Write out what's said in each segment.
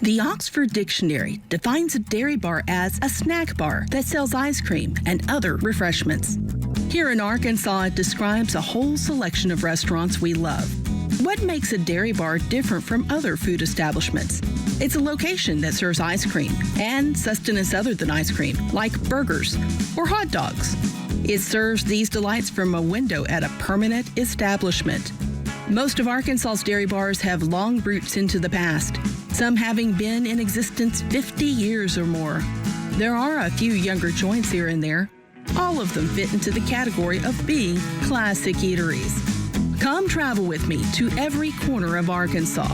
The Oxford Dictionary defines a dairy bar as a snack bar that sells ice cream and other refreshments. Here in Arkansas, it describes a whole selection of restaurants we love. What makes a dairy bar different from other food establishments? It's a location that serves ice cream and sustenance other than ice cream, like burgers or hot dogs. It serves these delights from a window at a permanent establishment. Most of Arkansas's dairy bars have long roots into the past, some having been in existence 50 years or more. There are a few younger joints here and there. All of them fit into the category of being classic eateries. Come travel with me to every corner of Arkansas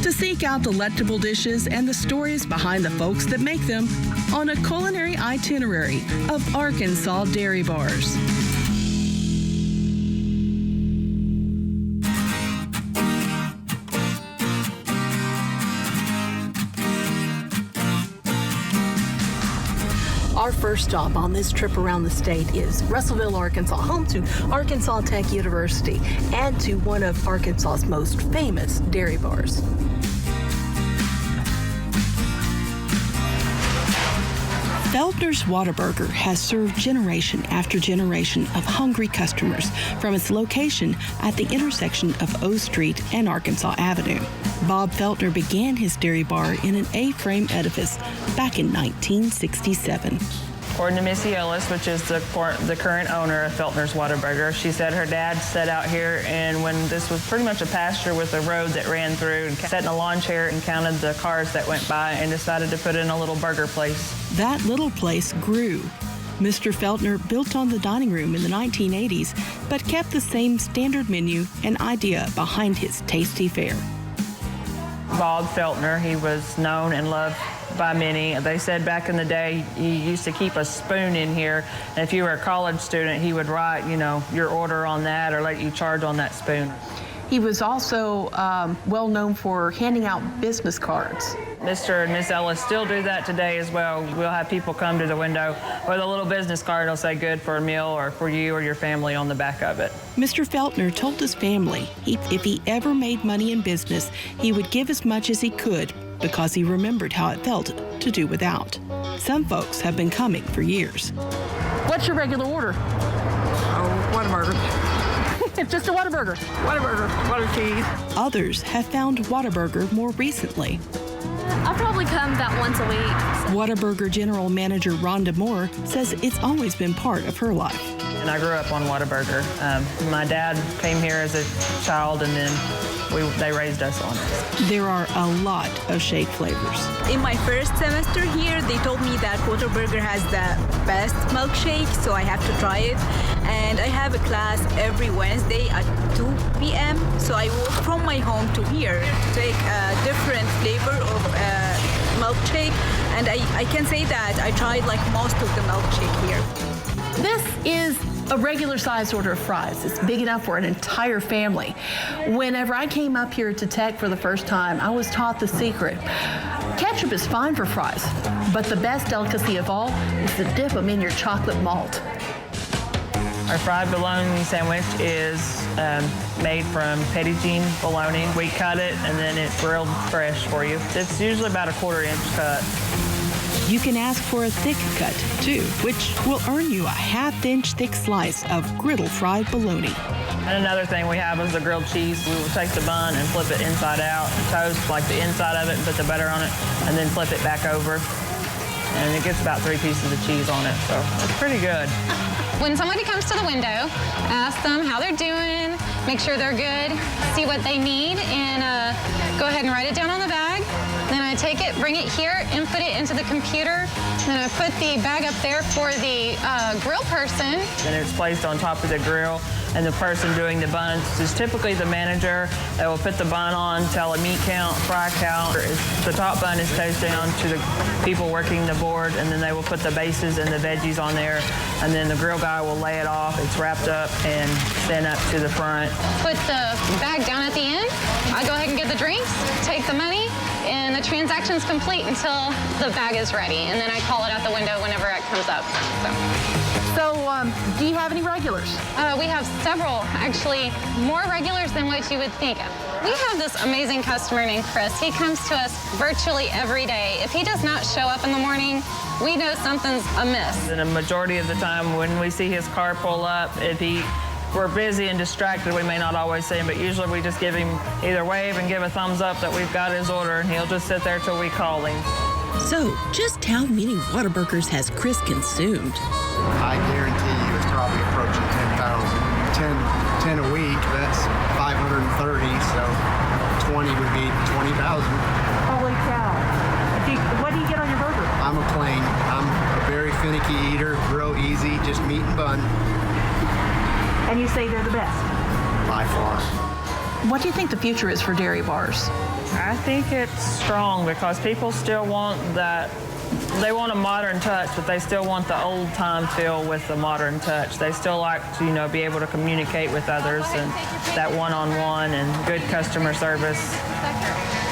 to seek out delectable dishes and the stories behind the folks that make them on a culinary itinerary of Arkansas dairy bars. Our first stop on this trip around the state is Russellville, Arkansas, home to Arkansas Tech University and to one of Arkansas's most famous dairy bars. Feltner's Whataburger has served generation after generation of hungry customers from its location at the intersection of O Street and Arkansas Avenue. Bob Feltner began his dairy bar in an A-frame edifice back in 1967. According to Missy Ellis, which is the current owner of Feltner's Whataburger, she said her dad set out here, and when this was pretty much a pasture with a road that ran through, and sat in a lawn chair and counted the cars that went by and decided to put in a little burger place. That little place grew. Mr. Feltner built on the dining room in the 1980s, but kept the same standard menu and idea behind his tasty fare. Bob Feltner, he was known and loved by many. They said back in the day, he used to keep a spoon in here, and if you were a college student, he would write, your order on that or let you charge on that spoon. He was also well known for handing out business cards. Mr. and Miss Ellis still do that today as well. We'll have people come to the window with a little business card. It'll say good for a meal or for you or your family on the back of it. Mr. Feltner told his family if he ever made money in business, he would give as much as he could because he remembered how it felt to do without. Some folks have been coming for years. What's your regular order? Whataburger. Just a Whataburger. Whataburger, butter cheese. Others have found Whataburger more recently. I'll probably come about once a week. Whataburger General Manager Rhonda Moore says it's always been part of her life. And I grew up on Whataburger. My dad came here as a child, and then they raised us on it. There are a lot of shake flavors. In my first semester here, they told me that Whataburger has the best milkshake, so I have to try it. And I have a class every Wednesday at 2 p.m., so I walk from my home to here to take a different flavor of milkshake. And I can say that I tried like most of the milkshake here. This is a regular size order of fries. It's big enough for an entire family. Whenever I came up here to Tech for the first time, I was taught the secret. Ketchup is fine for fries, but the best delicacy of all is to dip them in your chocolate malt. Our fried bologna sandwich is made from Petitjean bologna. We cut it and then it's grilled fresh for you. It's usually about a 1/4 inch cut. You can ask for a thick cut, too, which will earn you a 1/2 inch thick slice of griddle fried bologna. And another thing we have is the grilled cheese. We will take the bun and flip it inside out, toast like the inside of it, and put the butter on it, and then flip it back over. And it gets about 3 pieces of cheese on it, so it's pretty good. When somebody comes to the window, ask them how they're doing, make sure they're good, see what they need, and go ahead and write it down on the bag. Then I take it, bring it here, input it into the computer. Then I put the bag up there for the grill person. And it's placed on top of the grill, and the person doing the buns is typically the manager that will put the bun on, tell a meat count, fry count. The top bun is toasted onto the people working the board, and then they will put the bases and the veggies on there, and then the grill guy will lay it off. It's wrapped up and sent up to the front. Put the bag down at the end. I go ahead and get the drinks, take the money, and the transaction's complete until the bag is ready, and then I call it out the window whenever it comes up. So, do you have any regulars? We have several, actually, more regulars than what you would think. We have this amazing customer named Chris. He comes to us virtually every day. If he does not show up in the morning, we know something's amiss. And a majority of the time when we see his car pull up, if we're busy and distracted, we may not always see him, but usually we just give him either wave and give a thumbs up that we've got his order, and he'll just sit there till we call him. So, just how many Whataburgers has Chris consumed? I guarantee you it's probably approaching 10,000. 10 a week, that's 530, so 20 would be 20,000. Holy cow. What do you get on your burger? I'm a plain. I'm a very finicky eater, real easy, just meat and bun. And you say they're the best? By far. What do you think the future is for dairy bars? I think it's strong because people still want that. They want a modern touch, but they still want the old-time feel with the modern touch. They still like to, be able to communicate with others and that one-on-one and good customer service.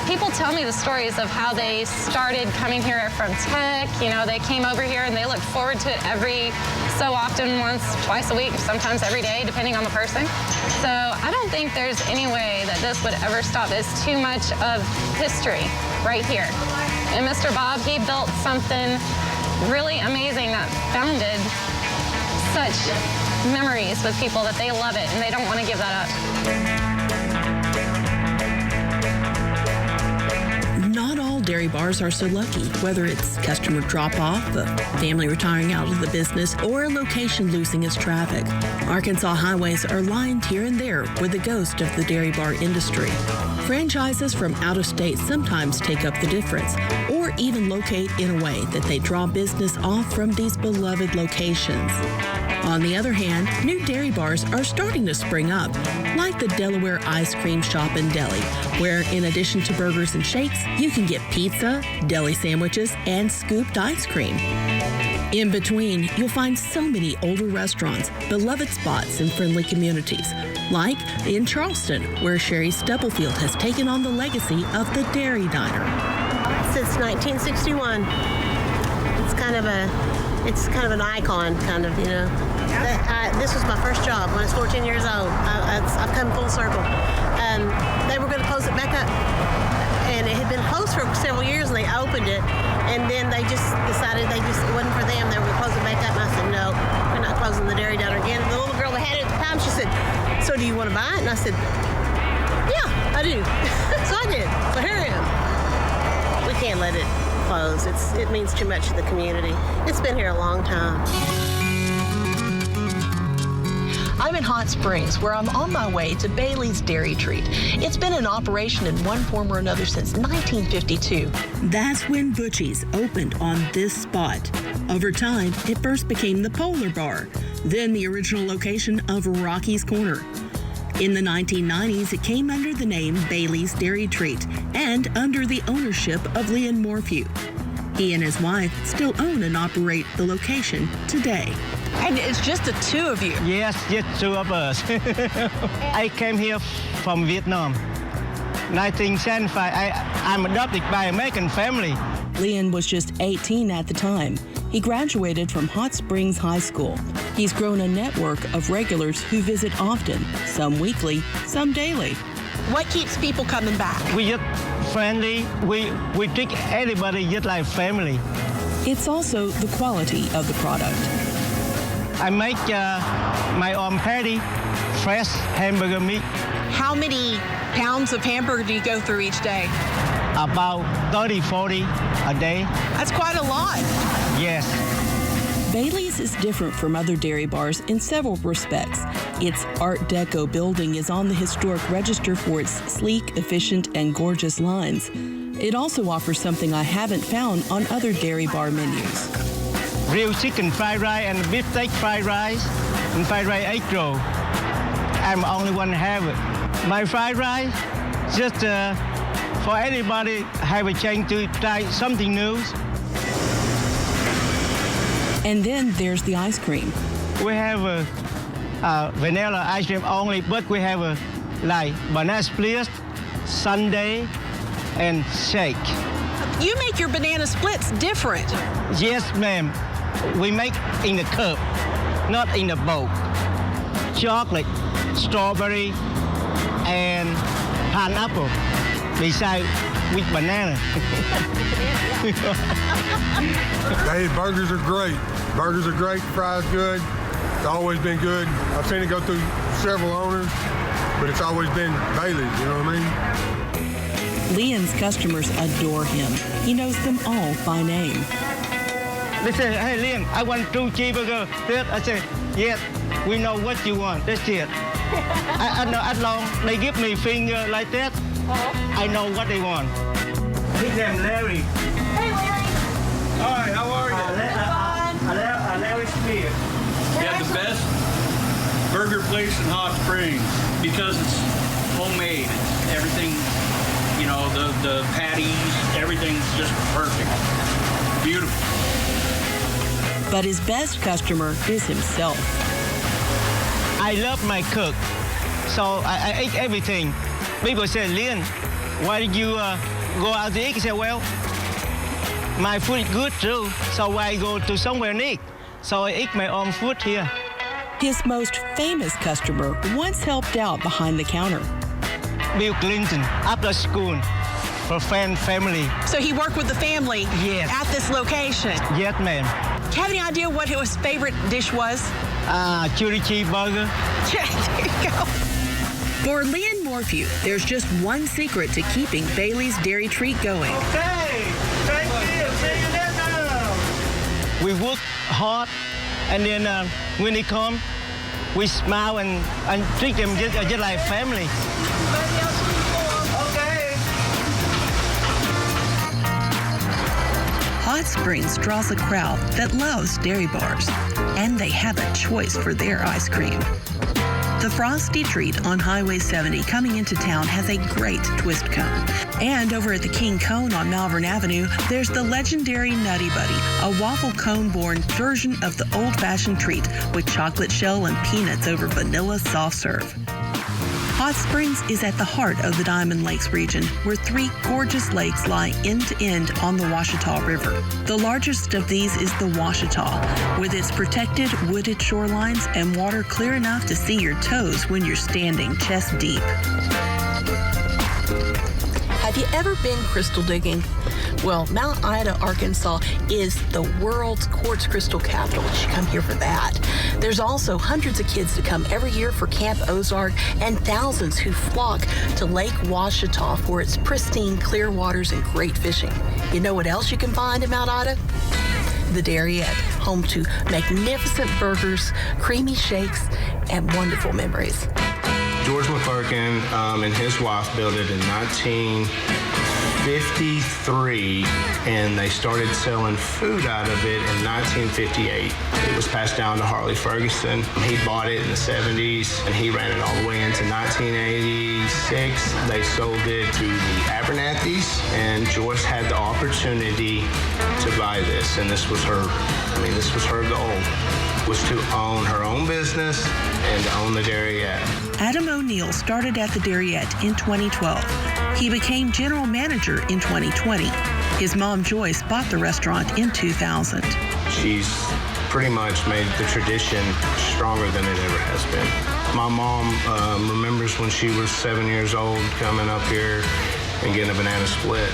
People tell me the stories of how they started coming here from tech. They came over here and they look forward to it every so often, once, twice a week, sometimes every day, depending on the person. So I don't think there's any way that this would ever stop. It's too much of history right here. And Mr. Bob, he built something really amazing that founded such memories with people that they love it and they don't want to give that up. Not all dairy bars are so lucky, whether it's customer drop-off, a family retiring out of the business, or a location losing its traffic. Arkansas highways are lined here and there with the ghost of the dairy bar industry. Franchises from out of state sometimes take up the difference, or even locate in a way that they draw business off from these beloved locations. On the other hand, new dairy bars are starting to spring up, like the Delaware Ice Cream Shop and Deli, where in addition to burgers and shakes, you can get pizza, deli sandwiches, and scooped ice cream. In between, you'll find so many older restaurants, beloved spots, and friendly communities, like in Charleston, where Sherry Stubblefield has taken on the legacy of the Dairy Diner. Since 1961, it's kind of an icon, This was my first job when I was 14 years old. I've come full circle. They were going to close it back up, and it had been closed for several years, and they opened it, and then they just decided it wasn't for them. They were going to close it back up, and I said, no, we're not closing the Dairy Diner again. And the little girl that had it at the time, she said, so do you want to buy it? And I said, yeah, I do. So I did. So here I am. We can't let it close. It means too much to the community. It's been here a long time. I'm in Hot Springs, where I'm on my way to Bailey's Dairy Treat. It's been in operation in one form or another since 1952. That's when Butchie's opened on this spot. Over time, it first became the Polar Bar, then the original location of Rocky's Corner. In the 1990s, it came under the name Bailey's Dairy Treat and under the ownership of Leon Morphew. He and his wife still own and operate the location today. And it's just the two of you. Yes, just two of us. I came here from Vietnam. 1975, I'm adopted by an American family. Leon was just 18 at the time. He graduated from Hot Springs High School. He's grown a network of regulars who visit often, some weekly, some daily. What keeps people coming back? We just friendly. We treat everybody just like family. It's also the quality of the product. I make my own patty, fresh hamburger meat. How many pounds of hamburger do you go through each day? About 30, 40 a day. That's quite a lot. Yes. Bailey's is different from other dairy bars in several respects. Its Art Deco building is on the historic register for its sleek, efficient, and gorgeous lines. It also offers something I haven't found on other dairy bar menus. Real chicken fried rice and beef steak fried rice and fried rice egg roll. I'm the only one who have it. My fried rice, just for anybody have a chance to try something new. And then there's the ice cream. We have a vanilla ice cream only, but we have like banana split, sundae, and shake. You make your banana splits different. Yes, ma'am. We make in a cup, not in a bowl. Chocolate, strawberry, and pineapple, beside with banana. Hey, burgers are great. Burgers are great, fries good. It's always been good. I've seen it go through several owners, but it's always been Bailey's, you know what I mean? Leon's customers adore him. He knows them all by name. They say, hey, Leon, I want 2 cheeseburgers. I say, yes, we know what you want. That's it. I know as long they give me finger like that, I know what they want. His name Larry. Hey, Larry. Hi, how are you? Larry Spear. We have the best burger place in Hot Springs because it's homemade. It's everything, you know, the patties, everything's just perfect. Beautiful. But his best customer is himself. I love my cook, so I eat everything. People say, Leon, why did you go out to eat? I say, well, my food is good too, so I go to somewhere and eat. So I eat my own food here. His most famous customer once helped out behind the counter. Bill Clinton, after school, for family. So he worked with the family Yes. at this location. Yes, ma'am. Do you have any idea what his favorite dish was? Chili cheeseburger. Yeah, there you go. For Leon Morphew, there's just one secret to keeping Bailey's Dairy Treat going. Okay, thank you. See you later. We work hard, and then when they come, we smile and treat them just like family. Okay. Hot Springs draws a crowd that loves dairy bars, and they have a choice for their ice cream. The Frosty Treat on Highway 70 coming into town has a great twist cone. And over at the King Cone on Malvern Avenue, there's the legendary Nutty Buddy, a waffle cone-born version of the old-fashioned treat with chocolate shell and peanuts over vanilla soft serve. Hot Springs is at the heart of the Diamond Lakes region, where 3 gorgeous lakes lie end to end on the Washita River. The largest of these is the Washita, with its protected wooded shorelines and water clear enough to see your toes when you're standing chest deep. Have you ever been crystal digging? Well, Mount Ida, Arkansas is the world's quartz crystal capital. You should come here for that. There's also hundreds of kids that come every year for Camp Ozark and thousands who flock to Lake Washita for its pristine, clear waters and great fishing. You know what else you can find in Mount Ida? The Dariette, home to magnificent burgers, creamy shakes, and wonderful memories. George McClurkin and his wife built it in 1953, and they started selling food out of it in 1958. It was passed down to Harley Ferguson. He bought it in the 70s, and he ran it all the way into 1986. They sold it to the Abernathys, and Joyce had the opportunity to buy this, and this was her goal, was to own her own business and to own the Dariette. Adam O'Neill started at the Dariette in 2012. He became general manager in 2020. His mom, Joyce, bought the restaurant in 2000. She's pretty much made the tradition stronger than it ever has been. My mom remembers when she was 7 years old coming up here and getting a banana split.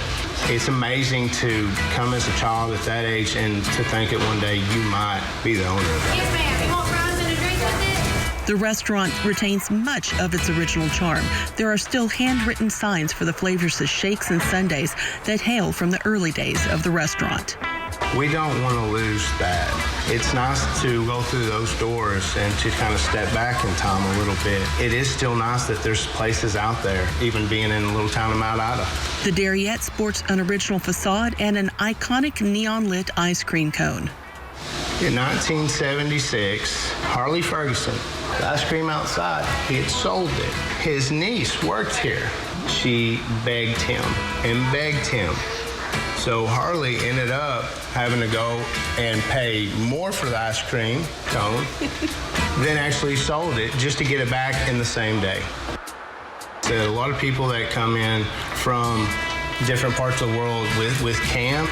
It's amazing to come as a child at that age and to think that one day you might be the owner of it. Yes, ma'am. You want fries and a drink with it? The restaurant retains much of its original charm. There are still handwritten signs for the flavors of shakes and sundaes that hail from the early days of the restaurant. We don't want to lose that. It's nice to go through those doors and to kind of step back in time a little bit. It is still nice that there's places out there, even being in the little town of Mount Ida. The Dariette sports an original facade and an iconic neon-lit ice cream cone. In 1976, Harley Ferguson, the ice cream outside, he had sold it. His niece worked here. She begged him and begged him. So Harley ended up having to go and pay more for the ice cream cone than actually sold it just to get it back in the same day. So a lot of people that come in from different parts of the world with camp,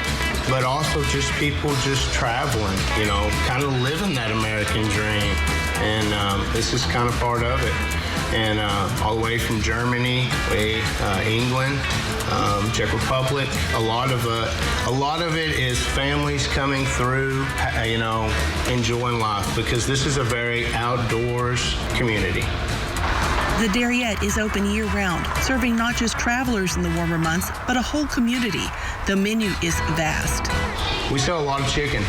but also just people just traveling, you know, kind of living that American dream. And this is kind of part of it. And all the way from Germany, England, Czech Republic, a lot of it is families coming through, you know, enjoying life, because this is a very outdoors community. The Dariette is open year-round, serving not just travelers in the warmer months, but a whole community. The menu is vast. We sell a lot of chicken.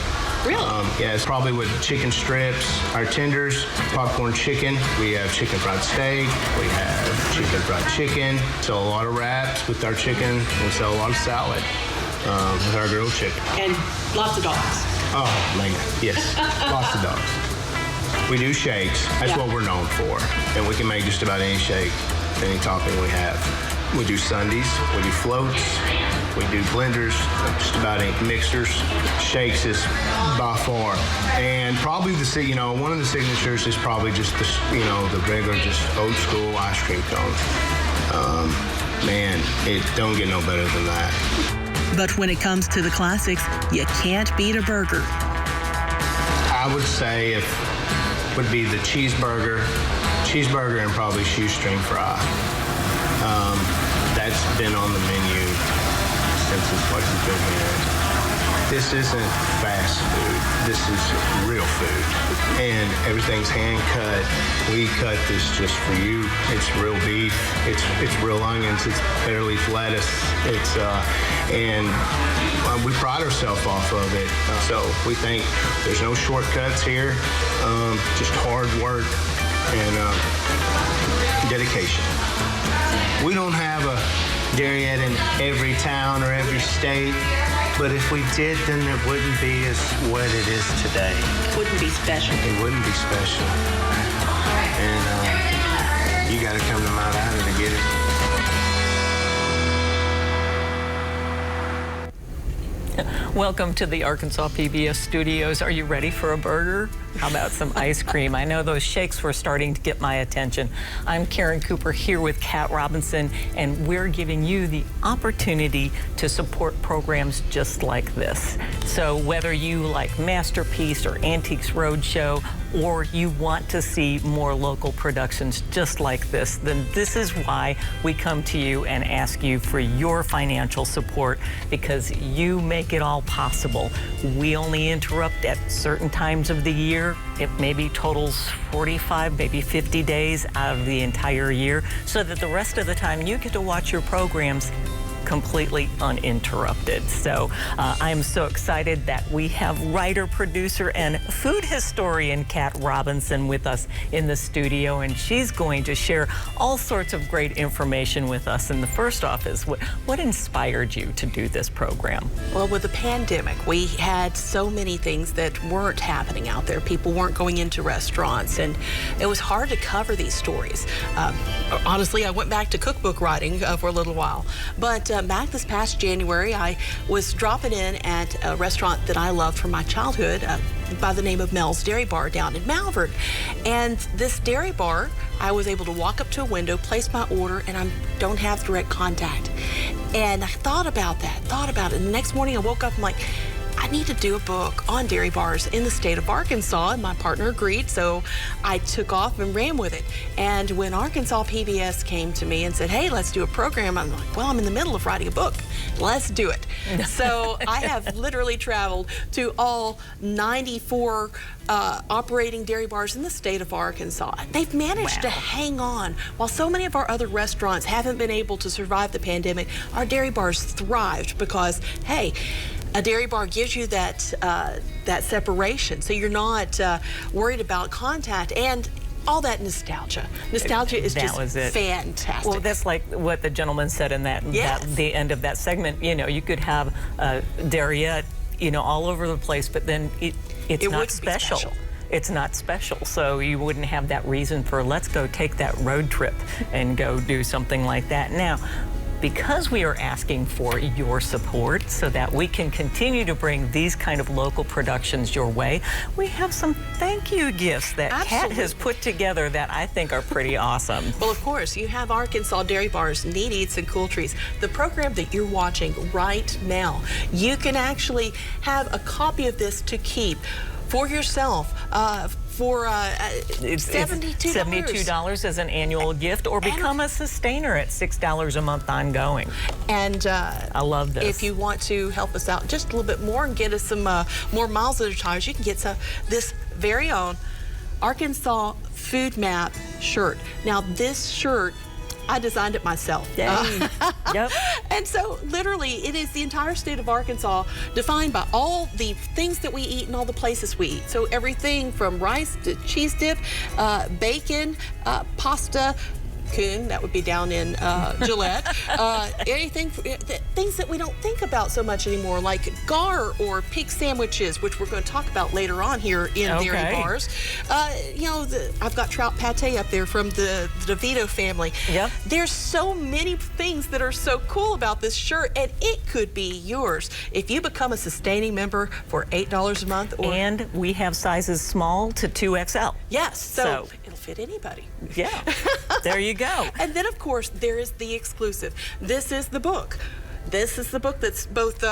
Really? Yeah, it's probably with chicken strips, our tenders, popcorn chicken. We have chicken fried steak. We have chicken fried chicken. Sell a lot of wraps with our chicken. We sell a lot of salad with our grilled chicken. And lots of dogs. Oh, man, yes, lots of dogs. We do shakes. That's what we're known for. And we can make just about any shake, any topping we have. We do sundaes, we do floats, we do blenders, just about any mixers. Shakes is by far. And probably one of the signatures is probably just the regular, just old school ice cream cone. Man, it don't get no better than that. But when it comes to the classics, you can't beat a burger. I would say would be the cheeseburger and probably shoestring fry. That's been on the menu since it's been here. This isn't fast food. This is real food. And everything's hand cut. We cut this just for you. It's real beef. It's real onions. It's bare leaf lettuce. And we pride ourselves off of it. So we think there's no shortcuts here. Just hard work and dedication. We don't have a Dariette in every town or every state, but if we did, then it wouldn't be as what it is today. It wouldn't be special. It wouldn't be special. And you got to come to Mount Ida to get it. Welcome to the Arkansas PBS studios. Are you ready for a burger? How about some ice cream? I know those shakes were starting to get my attention. I'm Karen Cooper here with Kat Robinson, and we're giving you the opportunity to support programs just like this. So whether you like Masterpiece or Antiques Roadshow, or you want to see more local productions just like this, then this is why we come to you and ask you for your financial support, because you make it all possible. We only interrupt at certain times of the year. It maybe totals 45, maybe 50 days out of the entire year, so that the rest of the time you get to watch your programs completely uninterrupted. So I'm so excited that we have writer, producer, and food historian Kat Robinson with us in the studio, and she's going to share all sorts of great information with us. And the first off is, what inspired you to do this program? Well, with the pandemic, we had so many things that weren't happening out there. People weren't going into restaurants, and it was hard to cover these stories. Honestly, I went back to cookbook writing for a little while, but back this past January, I was dropping in at a restaurant that I loved from my childhood by the name of Mel's Dairy Bar down in Malvern. And this dairy bar, I was able to walk up to a window, place my order, and I don't have direct contact. And I thought about it. And the next morning I woke up, I'm like, I need to do a book on dairy bars in the state of Arkansas, and my partner agreed, so I took off and ran with it. And when Arkansas PBS came to me and said, hey, let's do a program, I'm like, well, I'm in the middle of writing a book. Let's do it. So I have literally traveled to all 94 operating dairy bars in the state of Arkansas. They've managed to hang on. While so many of our other restaurants haven't been able to survive the pandemic, our dairy bars thrived because, hey, a dairy bar gives you that separation, so you're not worried about contact and all that nostalgia. Nostalgia is just fantastic. Well, that's like what the gentleman said in the end of that segment. You know, you could have Dariette, all over the place, but then it's not special. It's not special, so you wouldn't have that reason for, let's go take that road trip and go do something like that. Now, because we are asking for your support so that we can continue to bring these kind of local productions your way, we have some thank you gifts that Kat has put together that I think are pretty awesome. Well, of course, you have Arkansas Dairy Bar's Neat Eats and Cool Treats, the program that you're watching right now. You can actually have a copy of this to keep for yourself for $72 as an annual gift, or become a sustainer at $6 a month ongoing. And I love this. If you want to help us out just a little bit more and get us some more miles on our tires, you can get this very own Arkansas Food Map shirt. Now, this shirt, I designed it myself. Yep. And so literally it is the entire state of Arkansas defined by all the things that we eat and all the places we eat. So everything from rice to cheese dip, bacon, pasta, coon, that would be down in Gillette. Anything, things that we don't think about so much anymore, like gar or pig sandwiches, which we're going to talk about later on here in Dairy Bars. You know, I've got trout pate up there from the DeVito family. Yep. There's so many things that are so cool about this shirt, and it could be yours if you become a sustaining member for $8 a month. And we have sizes small to 2XL. Yes, so it'll fit anybody. Yeah, there you go. And then, of course, there is the exclusive. This is the book. This is the book that's both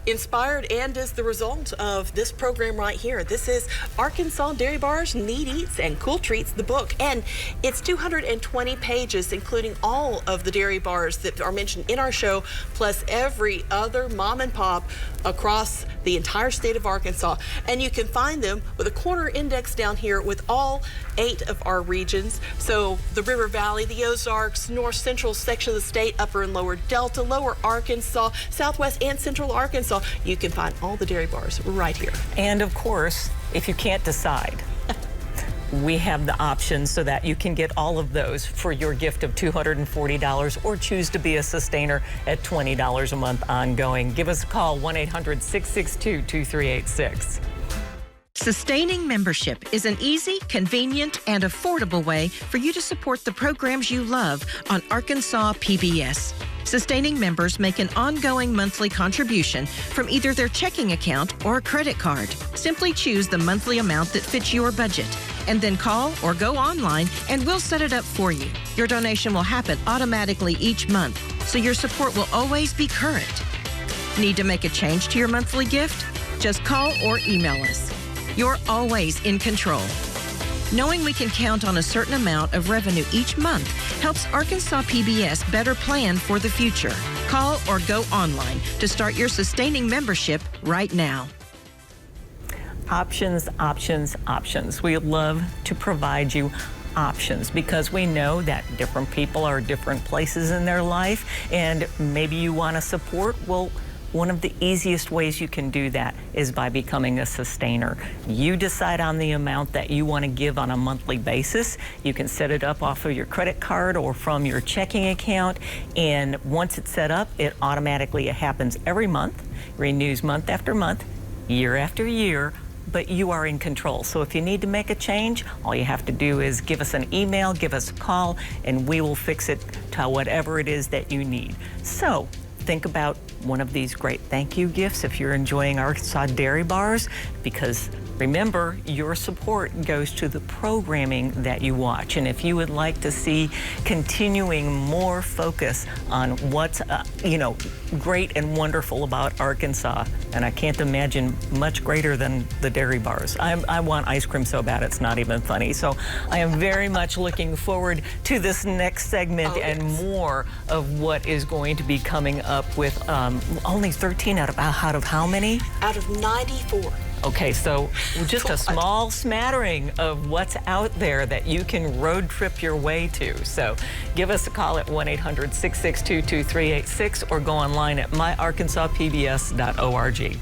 inspired and is the result of this program right here. This is Arkansas Dairy Bar's Neat Eats and Cool Treats, the book. And it's 220 pages, including all of the dairy bars that are mentioned in our show, plus every other mom and pop across the entire state of Arkansas. And you can find them with a corner index down here with all 8 of our regions. So the River Valley, the Ozarks, North Central section of the state, Upper and Lower Delta, Lower Arkansas, Southwest and Central Arkansas. You can find all the dairy bars right here. And of course, if you can't decide, we have the options so that you can get all of those for your gift of $240, or choose to be a sustainer at $20 a month ongoing. Give us a call, 1-800-662-2386. Sustaining membership is an easy, convenient, and affordable way for you to support the programs you love on Arkansas PBS. Sustaining members make an ongoing monthly contribution from either their checking account or a credit card. Simply choose the monthly amount that fits your budget, and then call or go online and we'll set it up for you. Your donation will happen automatically each month, so your support will always be current. Need to make a change to your monthly gift? Just call or email us. You're always in control. Knowing we can count on a certain amount of revenue each month helps Arkansas PBS better plan for the future. Call or go online to start your sustaining membership right now. Options, options, options. We love to provide you options because we know that different people are different places in their life, and maybe you want to support. Well, one of the easiest ways you can do that is by becoming a sustainer. You decide on the amount that you want to give on a monthly basis. You can set it up off of your credit card or from your checking account, and once it's set up, it automatically happens every month, renews month after month, year after year, but you are in control. So if you need to make a change, all you have to do is give us an email, give us a call, and we will fix it to whatever it is that you need. So think about one of these great thank you gifts if you're enjoying Arkansas Dairy Bars, because remember, your support goes to the programming that you watch. And if you would like to see continuing more focus on what's great and wonderful about Arkansas, and I can't imagine much greater than the dairy bars. I want ice cream so bad it's not even funny. So I am very much looking forward to this next segment and more of what is going to be coming up with only 13 out of how many? Out of 94. Okay, so just a small smattering of what's out there that you can road trip your way to. So give us a call at 1-800-662-2386 or go online at myarkansaspbs.org.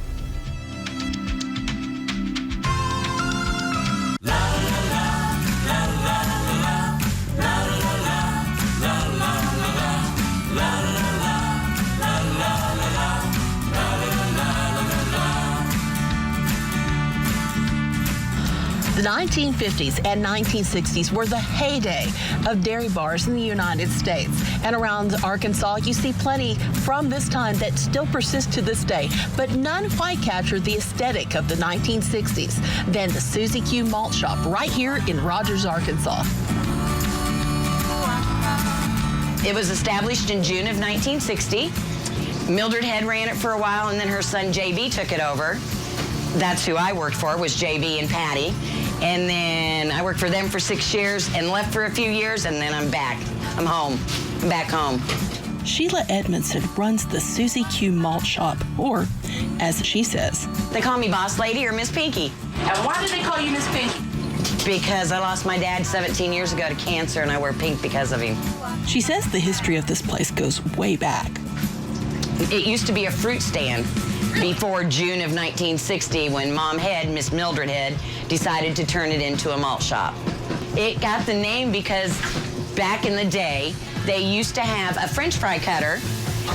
The 1950s and 1960s were the heyday of dairy bars in the United States. And around Arkansas, you see plenty from this time that still persist to this day, but none quite capture the aesthetic of the 1960s than the Susie Q Malt Shop right here in Rogers, Arkansas. It was established in June of 1960. Mildred Head ran it for a while, and then her son JB took it over. That's who I worked for, was JB and Patty. And then I worked for them for 6 years and left for a few years, and then I'm back. I'm home. I'm back home. Sheila Edmondson runs the Susie Q Malt Shop, or as she says, they call me Boss Lady or Miss Pinky. And why did they call you Miss Pinky? Because I lost my dad 17 years ago to cancer, and I wear pink because of him. She says the history of this place goes way back. It used to be a fruit stand before June of 1960 when Mom Head, Miss Mildred Head, decided to turn it into a malt shop. It got the name because back in the day, they used to have a French fry cutter,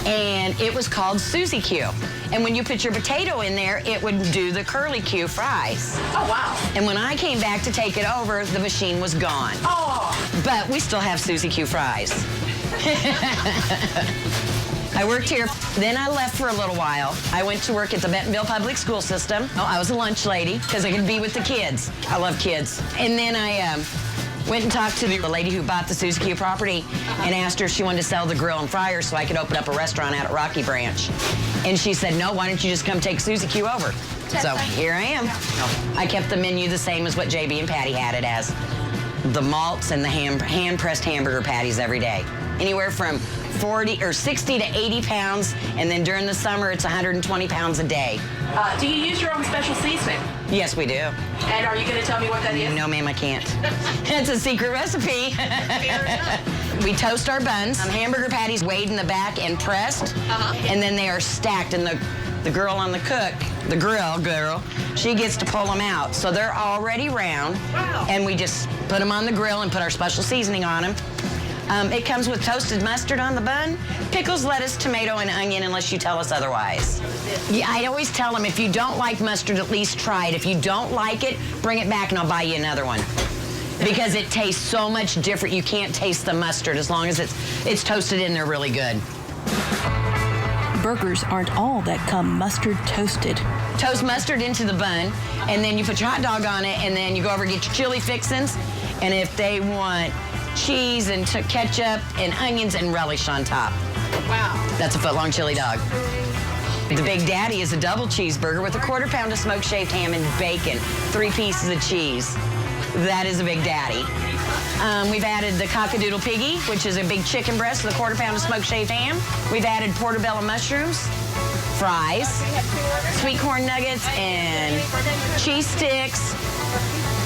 and it was called Susie Q. And when you put your potato in there, it would do the curly Q fries. Oh, wow. And when I came back to take it over, the machine was gone. Oh. But we still have Susie Q fries. I worked here, then I left for a little while. I went to work at the Bentonville Public School System. Oh, I was a lunch lady because I could be with the kids. I love kids. And then I went and talked to the lady who bought the Susie Q property and asked her if she wanted to sell the grill and fryer so I could open up a restaurant out at Rocky Branch. And she said, no, why don't you just come take Susie Q over? So here I am. I kept the menu the same as what JB and Patty had it as. The malts and the hand-pressed hamburger patties every day. Anywhere from 60 to 80 pounds, and then during the summer, it's 120 pounds a day. Do you use your own special seasoning? Yes, we do. And are you going to tell me what that is? No, ma'am, I can't. It's a secret recipe. We toast our buns. Hamburger patties weighed in the back and pressed, and then they are stacked, and the girl on the grill girl, she gets to pull them out. So they're already round, and we just put them on the grill and put our special seasoning on them. It comes with toasted mustard on the bun, pickles, lettuce, tomato, and onion, unless you tell us otherwise. Yeah, I always tell them, if you don't like mustard, at least try it. If you don't like it, bring it back and I'll buy you another one. Because it tastes so much different. You can't taste the mustard as long as it's toasted in there really good. Burgers aren't all that come mustard toasted. Toast mustard into the bun, and then you put your hot dog on it, and then you go over and get your chili fixins. And if they want cheese and ketchup and onions and relish on top. Wow. That's a foot-long chili dog. The Big Daddy is a double cheeseburger with a 1/4 pound of smoked shaved ham and bacon, 3 pieces of cheese. That is a Big Daddy. We've added the Cockadoodle Piggy, which is a big chicken breast with a 1/4 pound of smoked shaved ham. We've added portobello mushrooms, fries, sweet corn nuggets, and cheese sticks.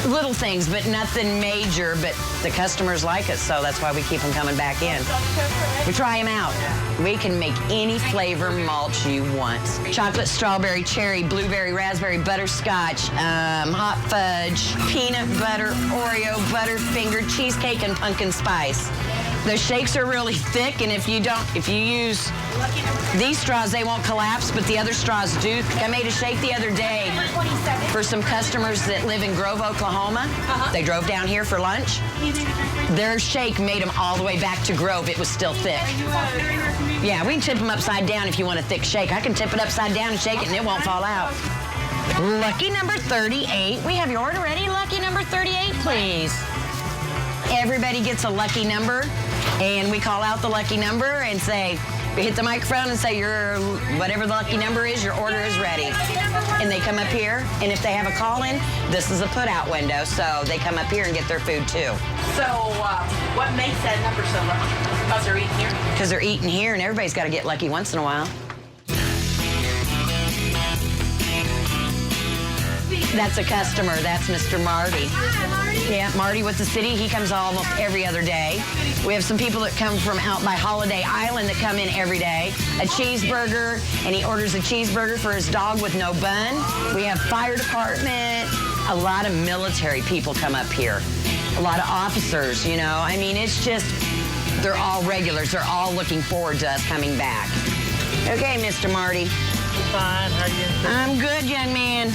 Little things, but nothing major, but the customers like it, so that's why we keep them coming back in. We try them out. We can make any flavor mulch you want. Chocolate, strawberry, cherry, blueberry, raspberry, butterscotch, hot fudge, peanut butter, Oreo, Butterfinger, cheesecake, and pumpkin spice. The shakes are really thick, and if you use these straws, they won't collapse, but the other straws do. I made a shake the other day for some customers that live in Grove, Oklahoma. They drove down here for lunch. Their shake made them all the way back to Grove. It was still thick. Yeah, we can tip them upside down if you want a thick shake. I can tip it upside down and shake it, and it won't fall out. Lucky number 38. We have your order ready. Lucky number 38, please. Everybody gets a lucky number, and we call out the lucky number and say, we hit the microphone and say, whatever the lucky number is, your order is ready. And they come up here, and if they have a call-in, this is a put-out window, so they come up here and get their food too. So what makes that number so lucky? Because they're eating here? Because they're eating here, and everybody's got to get lucky once in a while. That's a customer. That's Mr. Marty. Hi, Marty. Yeah, Marty with the city. He comes almost every other day. We have some people that come from out by Holiday Island that come in every day. A cheeseburger, and he orders a cheeseburger for his dog with no bun. We have fire department. A lot of military people come up here. A lot of officers, you know. I mean, it's just, they're all regulars. They're all looking forward to us coming back. Okay, Mr. Marty. Fine. How are you? I'm good, young man.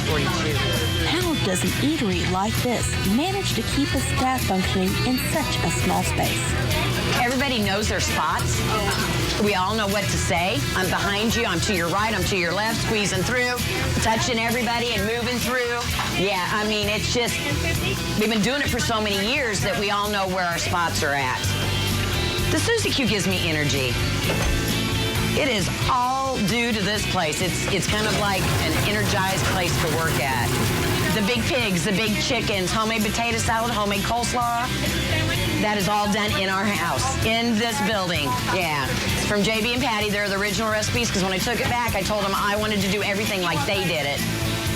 42. How does an eatery like this manage to keep the staff functioning in such a small space? Everybody knows their spots. We all know what to say. I'm behind you, I'm to your right, I'm to your left, squeezing through, touching everybody and moving through. Yeah, I mean, it's just, we've been doing it for so many years that we all know where our spots are at. The Susie Q gives me energy. It is all due to this place. It's kind of like an energized place to work at. The big pigs, the big chickens, homemade potato salad, homemade coleslaw. That is all done in our house, in this building. Yeah, it's from JB and Patty. They're the original recipes because when I took it back, I told them I wanted to do everything like they did it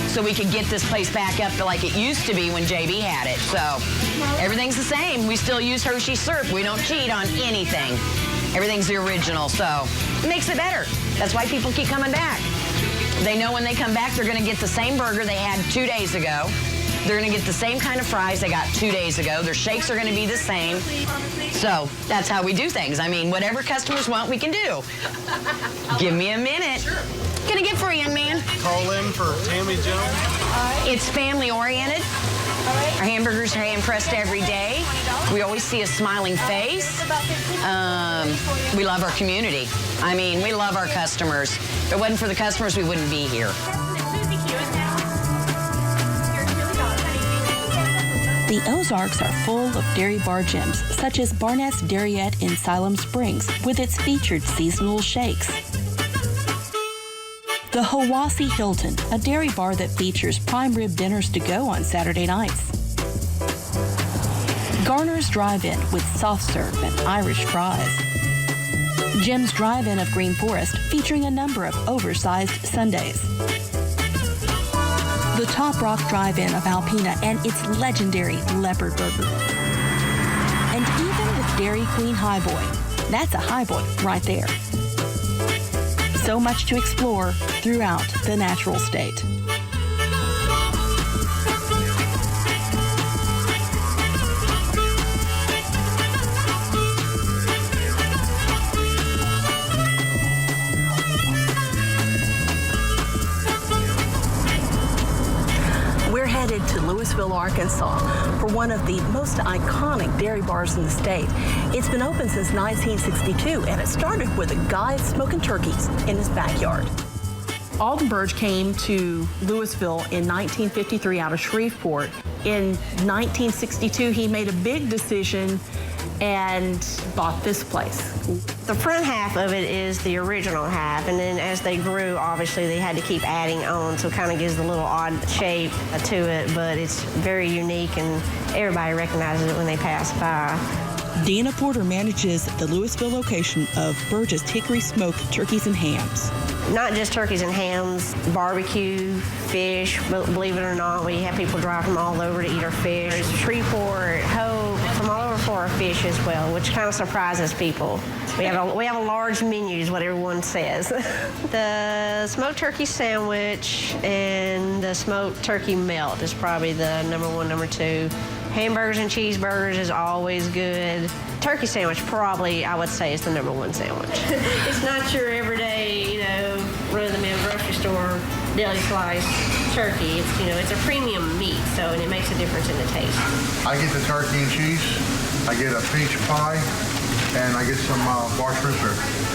so we could get this place back up to like it used to be when JB had it. So everything's the same. We still use Hershey syrup. We don't cheat on anything. Everything's the original, so it makes it better. That's why people keep coming back. They know when they come back, they're gonna get the same burger they had 2 days ago. They're gonna get the same kind of fries they got 2 days ago. Their shakes are gonna be the same. So that's how we do things. I mean, whatever customers want, we can do. Give me a minute. Can I get for you, young man? Call in for Tammy Jones. It's family oriented. Our hamburgers are hand-pressed every day. We always see a smiling face. We love our community. I mean, we love our customers. If it wasn't for the customers, we wouldn't be here. The Ozarks are full of dairy bar gems, such as Barnett's Dariette in Salem Springs, with its featured seasonal shakes. The Hiwassee Hilton, a dairy bar that features prime rib dinners to go on Saturday nights. Garner's Drive-In with soft serve and Irish fries. Jim's Drive-In of Green Forest, featuring a number of oversized sundaes. The Top Rock Drive-In of Alpena and its legendary Leopard Burger. And even the Dairy Queen Highboy. That's a highboy right there. So much to explore throughout the natural state. We're headed to Louisville, Arkansas for one of the most iconic dairy bars in the state. It's been open since 1962, and it started with a guy smoking turkeys in his backyard. Alden Burge came to Louisville in 1953 out of Shreveport. In 1962, he made a big decision and bought this place. The front half of it is the original half, and then as they grew, obviously they had to keep adding on, so it kind of gives a little odd shape to it, but it's very unique and everybody recognizes it when they pass by. Deanna Porter manages the Louisville location of Burgess Hickory Smoked Turkeys and Hams. Not just turkeys and hams, barbecue, fish, believe it or not, we have people drive from all over to eat our fish. Shreveport, Hope, from all over for our fish as well, which kind of surprises people. We have a large menu is what everyone says. The smoked turkey sandwich and the smoked turkey melt is probably the number one, number two. Hamburgers and cheeseburgers is always good. Turkey sandwich probably, I would say, is the number one sandwich. It's not your everyday, run-of-the-mill grocery store deli slice turkey. It's, it's a premium meat, and it makes a difference in the taste. I get the turkey and cheese. I get a peach pie, and I get some bar shrimp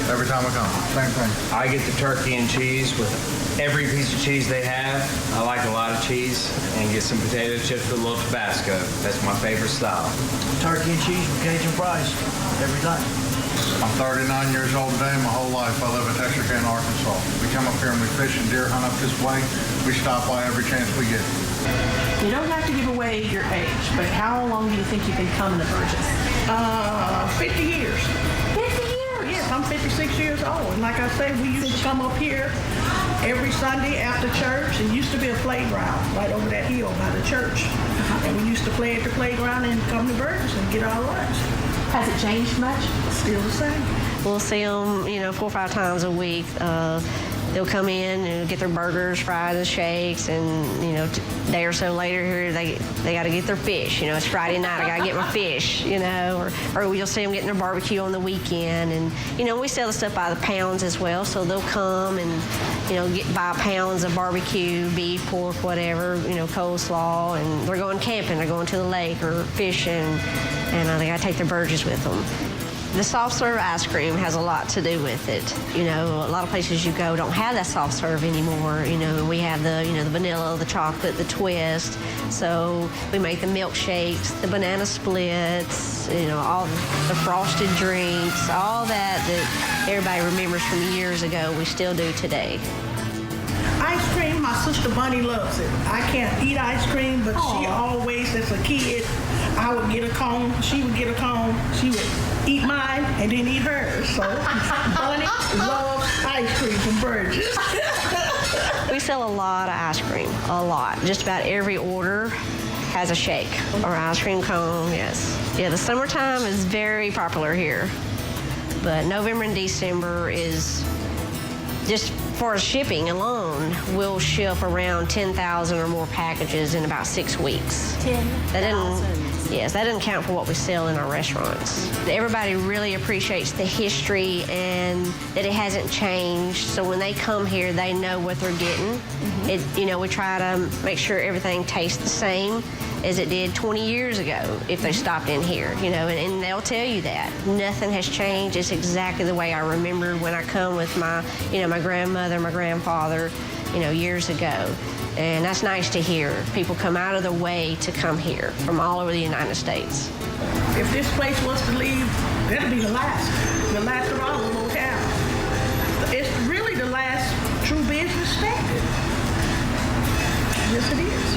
every time I come. Same thing. I get the turkey and cheese with every piece of cheese they have. I like a lot of cheese, and get some potato chips with a little Tabasco. That's my favorite style. Turkey and cheese with Cajun fries every time. I'm 39 years old today. My whole life I live in Texarkana, Arkansas. We come up here and we fish and deer hunt up this way. We stop by every chance we get. You don't have to give away your age, but how long do you think you've been coming to Burgess? 50 years. 50 years? Yes, I'm 56 years old. And like I say, we used to come up here every Sunday after church. It used to be a playground right over that hill by the church. And we used to play at the playground and come to Burgess and get our lunch. Has it changed much? Still the same. We'll see them, 4 or 5 times a week. they'll come in and get their burgers, fries, and shakes, and a day or so later here they got to get their fish. It's Friday night, I got to get my fish. Or you'll see them getting their barbecue on the weekend, and we sell the stuff by the pounds as well. So they'll come and buy pounds of barbecue, beef, pork, whatever, coleslaw, and they're going camping, they're going to the lake or fishing, and they got to take their Burgess with them. The soft serve ice cream has a lot to do with it. A lot of places you go don't have that soft serve anymore. We have the vanilla, the chocolate, the twist. So we make the milkshakes, the banana splits, all the frosted drinks, all that everybody remembers from years ago, we still do today. Ice cream, my sister Bunny loves it. I can't eat ice cream, but she always, as a kid, I would get a cone, she would get a cone, she would eat mine and then eat hers. So Bunny loves ice cream from Burgess. We sell a lot of ice cream, a lot. Just about every order has a shake or ice cream cone, yes. Yeah, the summertime is very popular here, but November and December is just for shipping alone, we'll ship around 10,000 or more packages in about 6 weeks. 10,000. Yes, that doesn't count for what we sell in our restaurants. Everybody really appreciates the history and that it hasn't changed. So when they come here, they know what they're getting. We try to make sure everything tastes the same as it did 20 years ago if they stopped in here, and they'll tell you that. Nothing has changed. It's exactly the way I remembered when I come with my, my grandmother, my grandfather, years ago. And that's nice to hear. People come out of their way to come here from all over the United States. If this place was to leave, that'll be the last of all the locale. It's really the last true business standard. Yes, it is.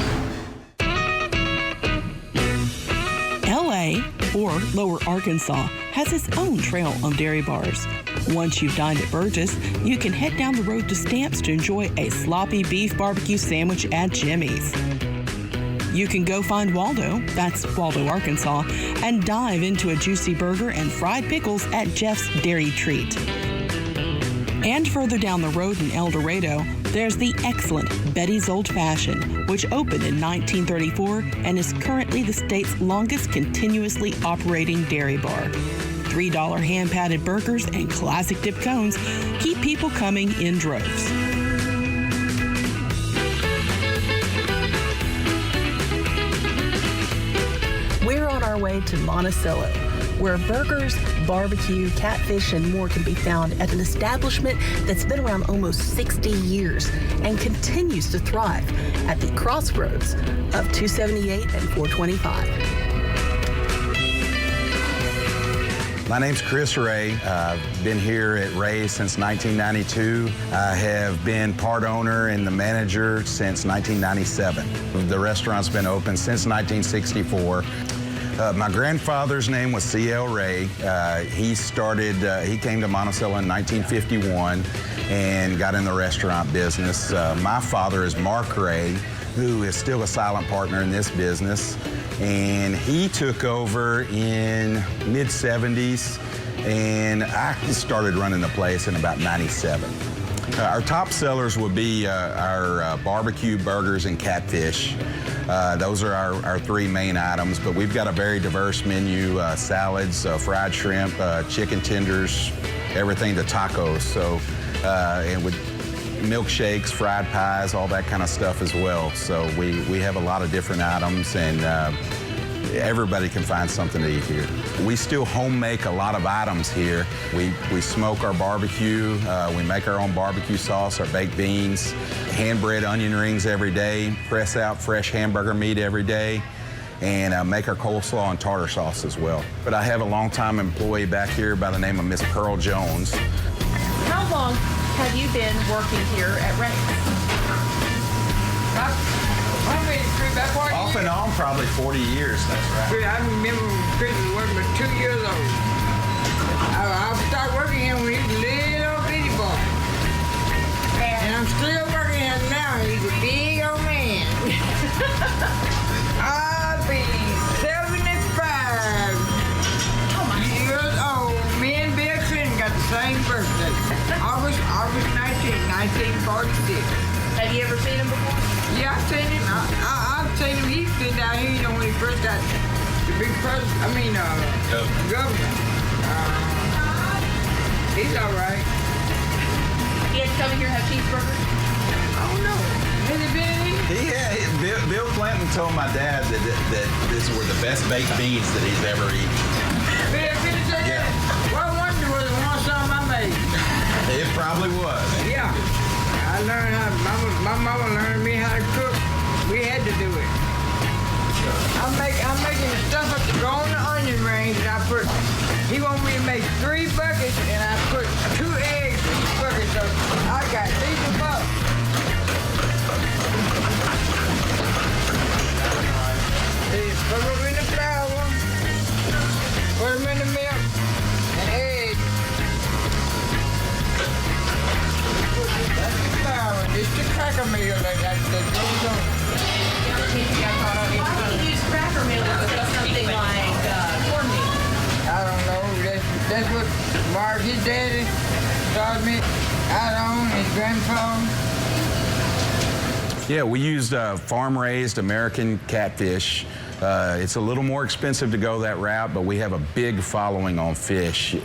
LA, or Lower Arkansas, has its own trail of dairy bars. Once you've dined at Burgess, you can head down the road to Stamps to enjoy a sloppy beef barbecue sandwich at Jimmy's. You can go find Waldo, that's Waldo, Arkansas, and dive into a juicy burger and fried pickles at Jeff's Dairy Treat. And further down the road in El Dorado, there's the excellent Betty's Old Fashioned, which opened in 1934 and is currently the state's longest continuously operating dairy bar. $3 hand-patted burgers and classic dip cones keep people coming in droves. We're on our way to Monticello, where burgers, barbecue, catfish, and more can be found at an establishment that's been around almost 60 years and continues to thrive at the crossroads of 278 and 425. My name's Chris Ray. I've been here at Ray's since 1992. I have been part owner and the manager since 1997. The restaurant's been open since 1964. My grandfather's name was C.L. Ray. He came to Monticello in 1951 and got in the restaurant business. My father is Mark Ray, who is still a silent partner in this business. And he took over in mid-70s, and I started running the place in about 97. Our top sellers would be our barbecue, burgers, and catfish. Those are our three main items, but we've got a very diverse menu, salads, fried shrimp, chicken tenders, everything to tacos. So, and with milkshakes, fried pies, all that kind of stuff as well. So we have a lot of different items, and everybody can find something to eat here. We still home make a lot of items here. We smoke our barbecue, we make our own barbecue sauce, our baked beans, hand-bread onion rings every day, press out fresh hamburger meat every day, and make our coleslaw and tartar sauce as well. But I have a longtime employee back here by the name of Miss Pearl Jones. How long have you been working here at Ray's? Off and on, probably 40 years, that's right. I remember when Chris was working with 2 years old. I started working here when he was a little bitty boy. And I'm still working here now. He's a big old man. I'll be 75 years old. Me and Bill Clinton got the same birthday. August 19, 1946. Have you ever seen him before? Yeah, I've seen him. I've seen him. He's been down here, you know, when he first got the big president. Governor. He's all right. He had to come in here and have cheeseburgers? I don't know. Has he been in here? Bill Clinton told my dad that these were the best baked beans that he's ever eaten. Bill Clinton said that? Well, I wonder was it one something I made. It probably was. Yeah. I learned how, my mama learned me how to cook. We had to do it. I'm making the stuff up to go on the onion rings, and he wanted me to make 3 buckets, and I put 2 eggs in each bucket, so I got these above. Put them in the flour, put them in the milk, and eggs. That's the flour, it's the cracker meal that goes on. Why don't you use cracker meal with something like cornmeal? I don't know. That's what Mark, his daddy, taught me out on, his grandpa. Yeah, we used farm-raised American catfish. It's a little more expensive to go that route, but we have a big following on fish.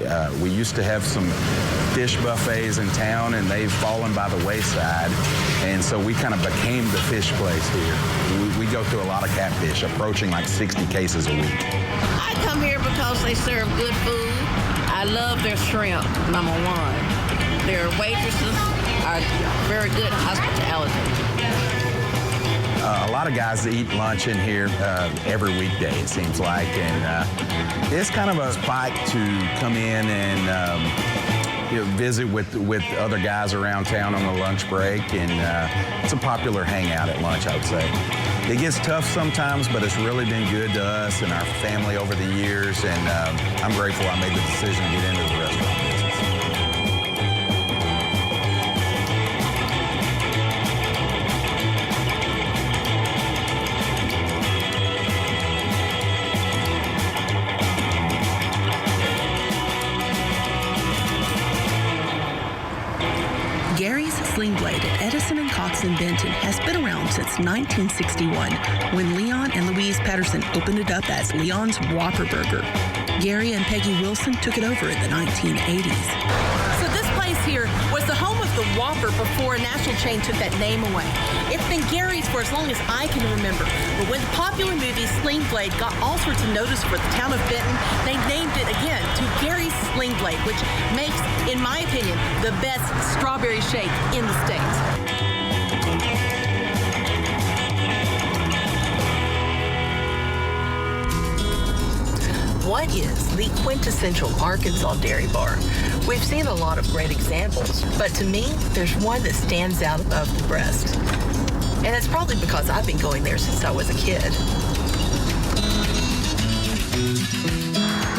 We used to have some fish buffets in town, and they've fallen by the wayside, and so we kind of became the fish place here. We go through a lot of catfish, approaching like 60 cases a week. I come here because they serve good food. I love their shrimp, number one. Their waitresses are very good hospitality. A lot of guys eat lunch in here every weekday, it seems like, and it's kind of a spot to come in and visit with other guys around town on the lunch break, and it's a popular hangout at lunch, I would say. It gets tough sometimes, but it's really been good to us and our family over the years, and I'm grateful I made the decision to get into the restaurant business. Gary's Slingblade at Edison and Cox in Benton has been around since 1961 when Leon and Louise Patterson opened it up as Leon's Whataburger. Gary and Peggy Wilson took it over in the 1980s. So this place here was the home of the Whopper before a national chain took that name away. It's been Gary's for as long as I can remember. But when the popular movie Slingblade got all sorts of notice for the town of Benton, they named it again to Gary's Slingblade, which makes, in my opinion, the best strawberry shake in the States. What is the quintessential Arkansas Dairy Bar? We've seen a lot of great examples, but to me, there's one that stands out above the rest. And it's probably because I've been going there since I was a kid.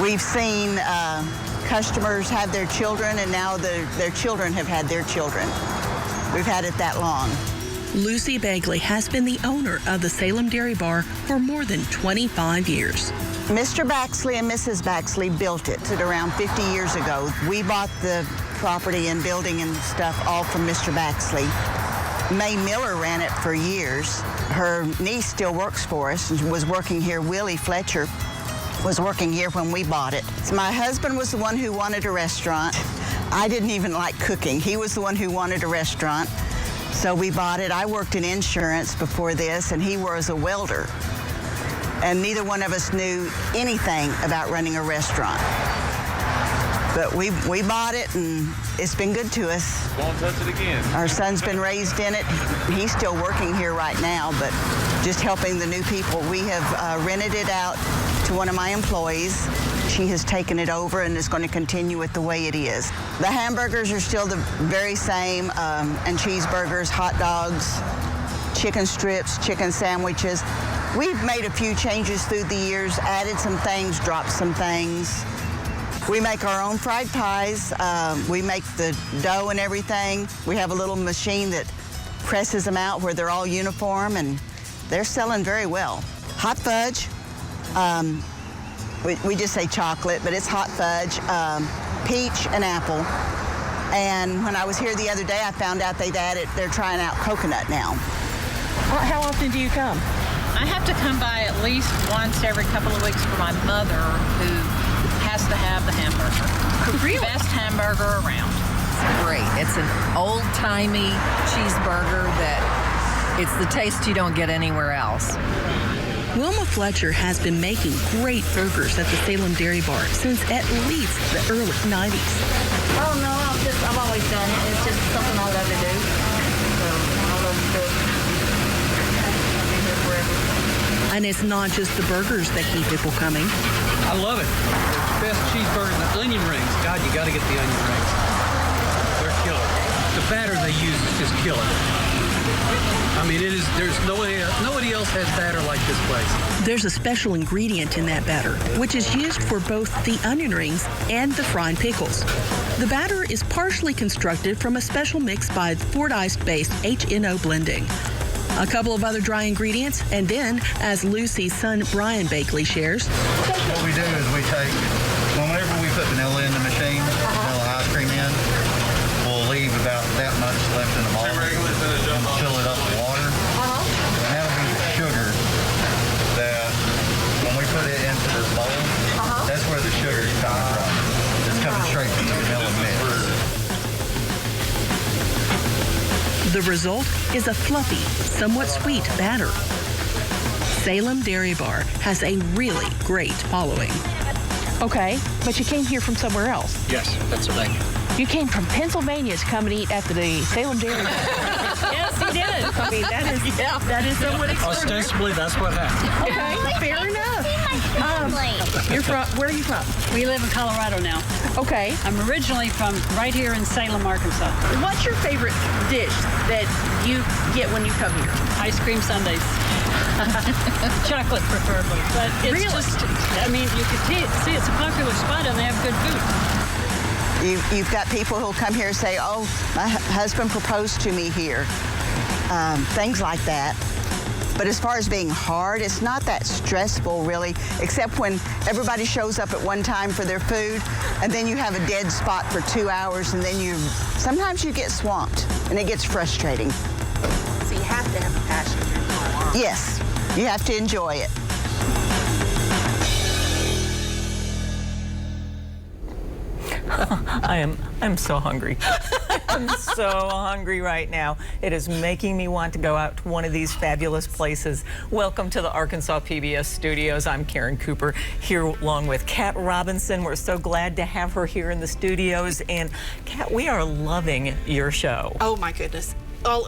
We've seen customers have their children, and now their children have had their children. We've had it that long. Lucy Begley has been the owner of the Salem Dairy Bar for more than 25 years. Mr. Baxley and Mrs. Baxley built it around 50 years ago. We bought the property and building and stuff all from Mr. Baxley. May Miller ran it for years. Her niece still works for us and was working here. Willie Fletcher was working here when we bought it. So my husband was the one who wanted a restaurant. I didn't even like cooking. He was the one who wanted a restaurant. So we bought it. I worked in insurance before this, and he was a welder. And neither one of us knew anything about running a restaurant. But we bought it, and it's been good to us. Won't touch it again. Our son's been raised in it. He's still working here right now, but just helping the new people. We have rented it out to one of my employees. She has taken it over and is going to continue it the way it is. The hamburgers are still the very same, and cheeseburgers, hot dogs, chicken strips, chicken sandwiches. We've made a few changes through the years, added some things, dropped some things. We make our own fried pies. We make the dough and everything. We have a little machine that presses them out where they're all uniform, and they're selling very well. Hot fudge. We just say chocolate, but it's hot fudge, peach and apple. And when I was here the other day, I found out they're trying out coconut now. How often do you come? I have to come by at least once every couple of weeks for my mother, who has to have the hamburger. Really? Best hamburger around. It's great. It's an old-timey cheeseburger that it's the taste you don't get anywhere else. Wilma Fletcher has been making great burgers at the Salem Dairy Bar since at least the early 90s. Oh, no, I've always done it. It's just something I love to do. So I love to do it. I've been here forever. And it's not just the burgers that keep people coming. I love it. The best cheeseburger, the onion rings. God, you got to get the onion rings. They're killer. The batter they use is just killer. I mean, there's nobody else has batter like this place. There's a special ingredient in that batter, which is used for both the onion rings and the fried pickles. The batter is partially constructed from a special mix by Fordyce-based HNO blending. A couple of other dry ingredients, and then, as Lucy's son Brian Bakley shares, what we do is we take, whenever we put vanilla in the machine, vanilla ice cream in, we'll leave about that much left in the bowl and fill it up with water. And that'll be the sugar that, when we put it into this bowl, that's where the sugar is coming from. It's coming straight from the vanilla mix. the result is a fluffy, somewhat sweet batter. Salem Dairy Bar has a really great following. Okay, but you came here from somewhere else. Yes, Pennsylvania. You came from Pennsylvania to come and eat at the Salem Dairy Bar. Yes, he did. I mean, that is somewhat extraordinary. Ostensibly, that's what happened. Okay, fair enough. You're from, where are you from? We live in Colorado now. Okay. I'm originally from right here in Salem, Arkansas. What's your favorite dish that you get when you come here? Ice cream sundaes. Chocolate preferably. But it's just, I mean, you can see it's a popular spot and they have good food. You've got people who'll come here and say, oh, my husband proposed to me here. Things like that. But as far as being hard, it's not that stressful, really, except when everybody shows up at one time for their food, and then you have a dead spot for 2 hours, and then sometimes you get swamped, and it gets frustrating. So you have to have a passion for it. Yes, you have to enjoy it. I'm so hungry. I'm so hungry right now. It is making me want to go out to one of these fabulous places. Welcome to the Arkansas PBS studios. I'm Karen Cooper here along with Kat Robinson. We're so glad to have her here in the studios. And Kat, we are loving your show. Oh my goodness.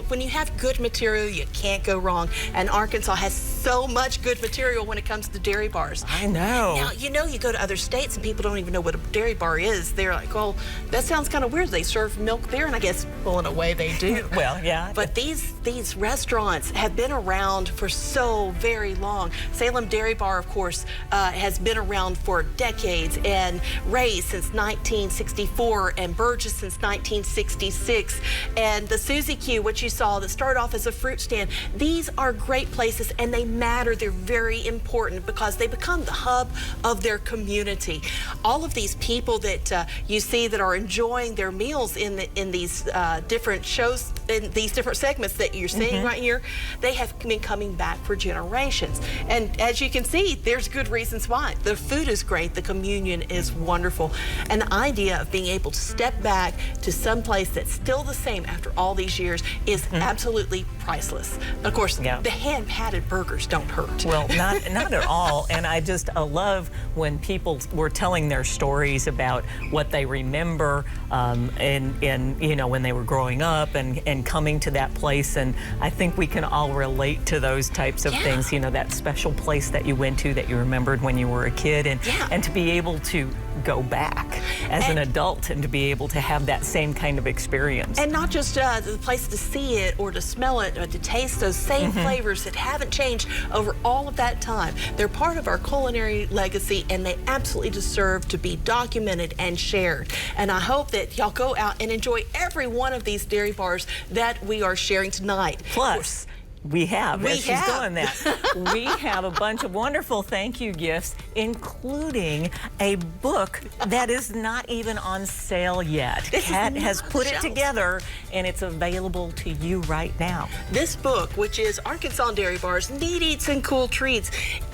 When you have good material, you can't go wrong. And Arkansas has so much good material when it comes to dairy bars. I know. Now, you go to other states and people don't even know what a dairy bar is. They're like, oh, that sounds kind of weird. They serve milk there, and I guess, well, in a way they do. Well, yeah. But these restaurants have been around for so very long. Salem Dairy Bar, of course, has been around for decades, and Ray's since 1964, and Burgess since 1966, and the Susie Q, what you saw that started off as a fruit stand. These are great places, and they matter. They're very important because they become the hub of their community. All of these people that you see that are enjoying their meals in these different shows, in these different segments that you're seeing right here, they have been coming back for generations. And as you can see, there's good reasons why. The food is great, the communion is wonderful, and the idea of being able to step back to some place that's still the same after all these years is absolutely priceless. Of course, the hand-patted burgers don't hurt. Well, not at all. And I love when people were telling their stories about what they remember and when they were growing up and coming to that place. And I think we can all relate to those types of things. That special place that you went to that you remembered when you were a kid, and to be able to go back as an adult and to be able to have that same kind of experience. And not just the place to see it or to smell it or to taste those same flavors that haven't changed over all of that time. They're part of our culinary legacy, and they absolutely deserve to be documented and shared. And I hope that y'all go out and enjoy every one of these dairy bars that we are sharing tonight. Plus, We have, as she's doing that. We have a bunch of wonderful thank you gifts, including a book that is not even on sale yet. Kat has put it together, and it's available to you right now. This book, which is Arkansas Dairy Bar's Neat Eats and Cool Treats,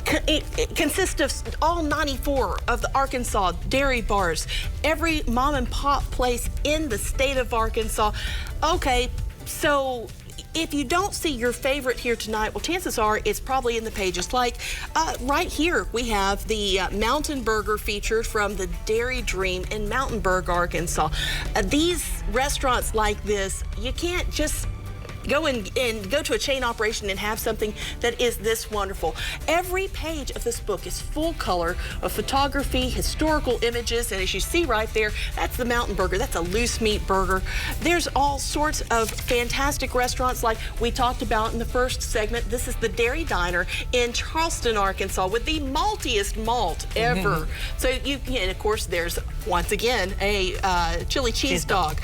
it consists of all 94 of the Arkansas dairy bars, every mom and pop place in the state of Arkansas. Okay, so if you don't see your favorite here tonight, well, chances are it's probably in the pages. Like right here, we have the Mountain Burger featured from the Dairy Dream in Mountainburg, Arkansas. These restaurants like this, you can't just go to a chain operation and have something that is this wonderful. Every page of this book is full color of photography, historical images, and as you see right there, that's the Mountain Burger. That's a loose meat burger. There's all sorts of fantastic restaurants like we talked about in the first segment. This is the Dairy Diner in Charleston, Arkansas, with the maltiest malt ever. So and of course, there's once again a chili cheese dog.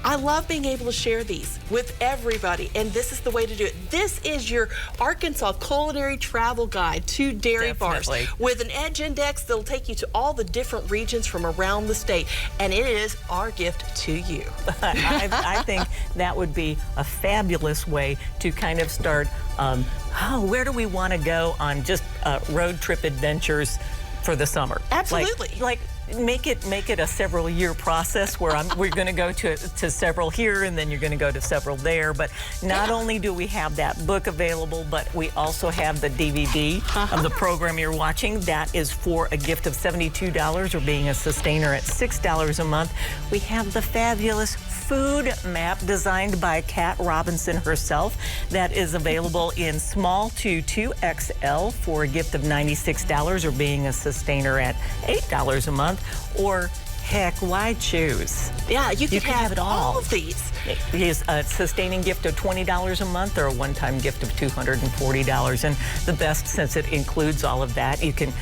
I love being able to share these with everybody, and this is the way to do it. This is your Arkansas culinary travel guide to dairy bars with an edge index that'll take you to all the different regions from around the state, and it is our gift to you. I think that would be a fabulous way to kind of start, where do we want to go on just road trip adventures for the summer? Absolutely. Like make it a several-year process where we're going to go to several here, and then you're going to go to several there. But not only do we have that book available, but we also have the DVD of the program you're watching. That is for a gift of $72, or being a sustainer at $6 a month. We have the fabulous food map designed by Kat Robinson herself. That is available in small to 2XL for a gift of $96, or being a sustainer at $8 a month. Or heck, why choose? Yeah, you can have it all of these. Here's a sustaining gift of $20 a month, or a one-time gift of $240. And the best, since it includes all of that, you can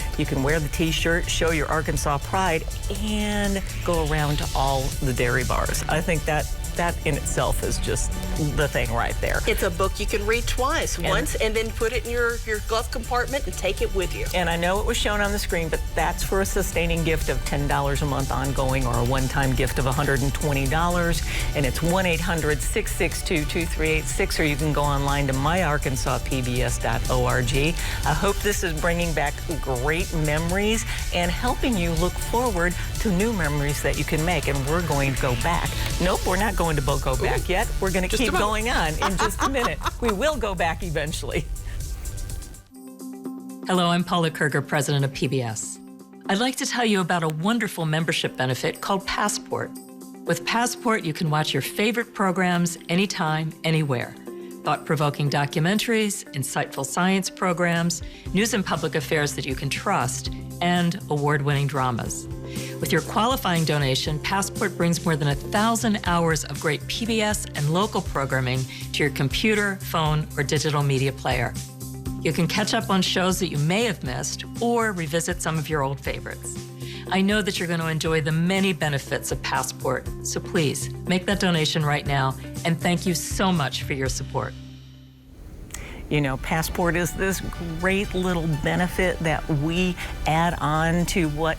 wear the T-shirt, show your Arkansas pride, and go around to all the dairy bars. I think that in itself is just the thing right there. It's a book you can read twice, once, and then put it in your glove compartment and take it with you. And I know it was shown on the screen, but that's for a sustaining gift of $10 a month ongoing, or a one-time gift of $120. And it's 1-800-662-2386, or you can go online to myarkansaspbs.org. I hope this is bringing back great memories and helping you look forward to new memories that you can make. And we're going to go back. Nope, we're not going to go back yet. We're going to keep going on in just a minute. We will go back eventually. Hello, I'm Paula Kerger, president of PBS. I'd like to tell you about a wonderful membership benefit called Passport. With Passport, you can watch your favorite programs anytime, anywhere. Thought-provoking documentaries, insightful science programs, news and public affairs that you can trust, and award-winning dramas. With your qualifying donation, Passport brings more than 1,000 hours of great PBS and local programming to your computer, phone, or digital media player. You can catch up on shows that you may have missed, or revisit some of your old favorites. I know that you're going to enjoy the many benefits of Passport, so please make that donation right now, and thank you so much for your support. You know, Passport is this great little benefit that we add on to what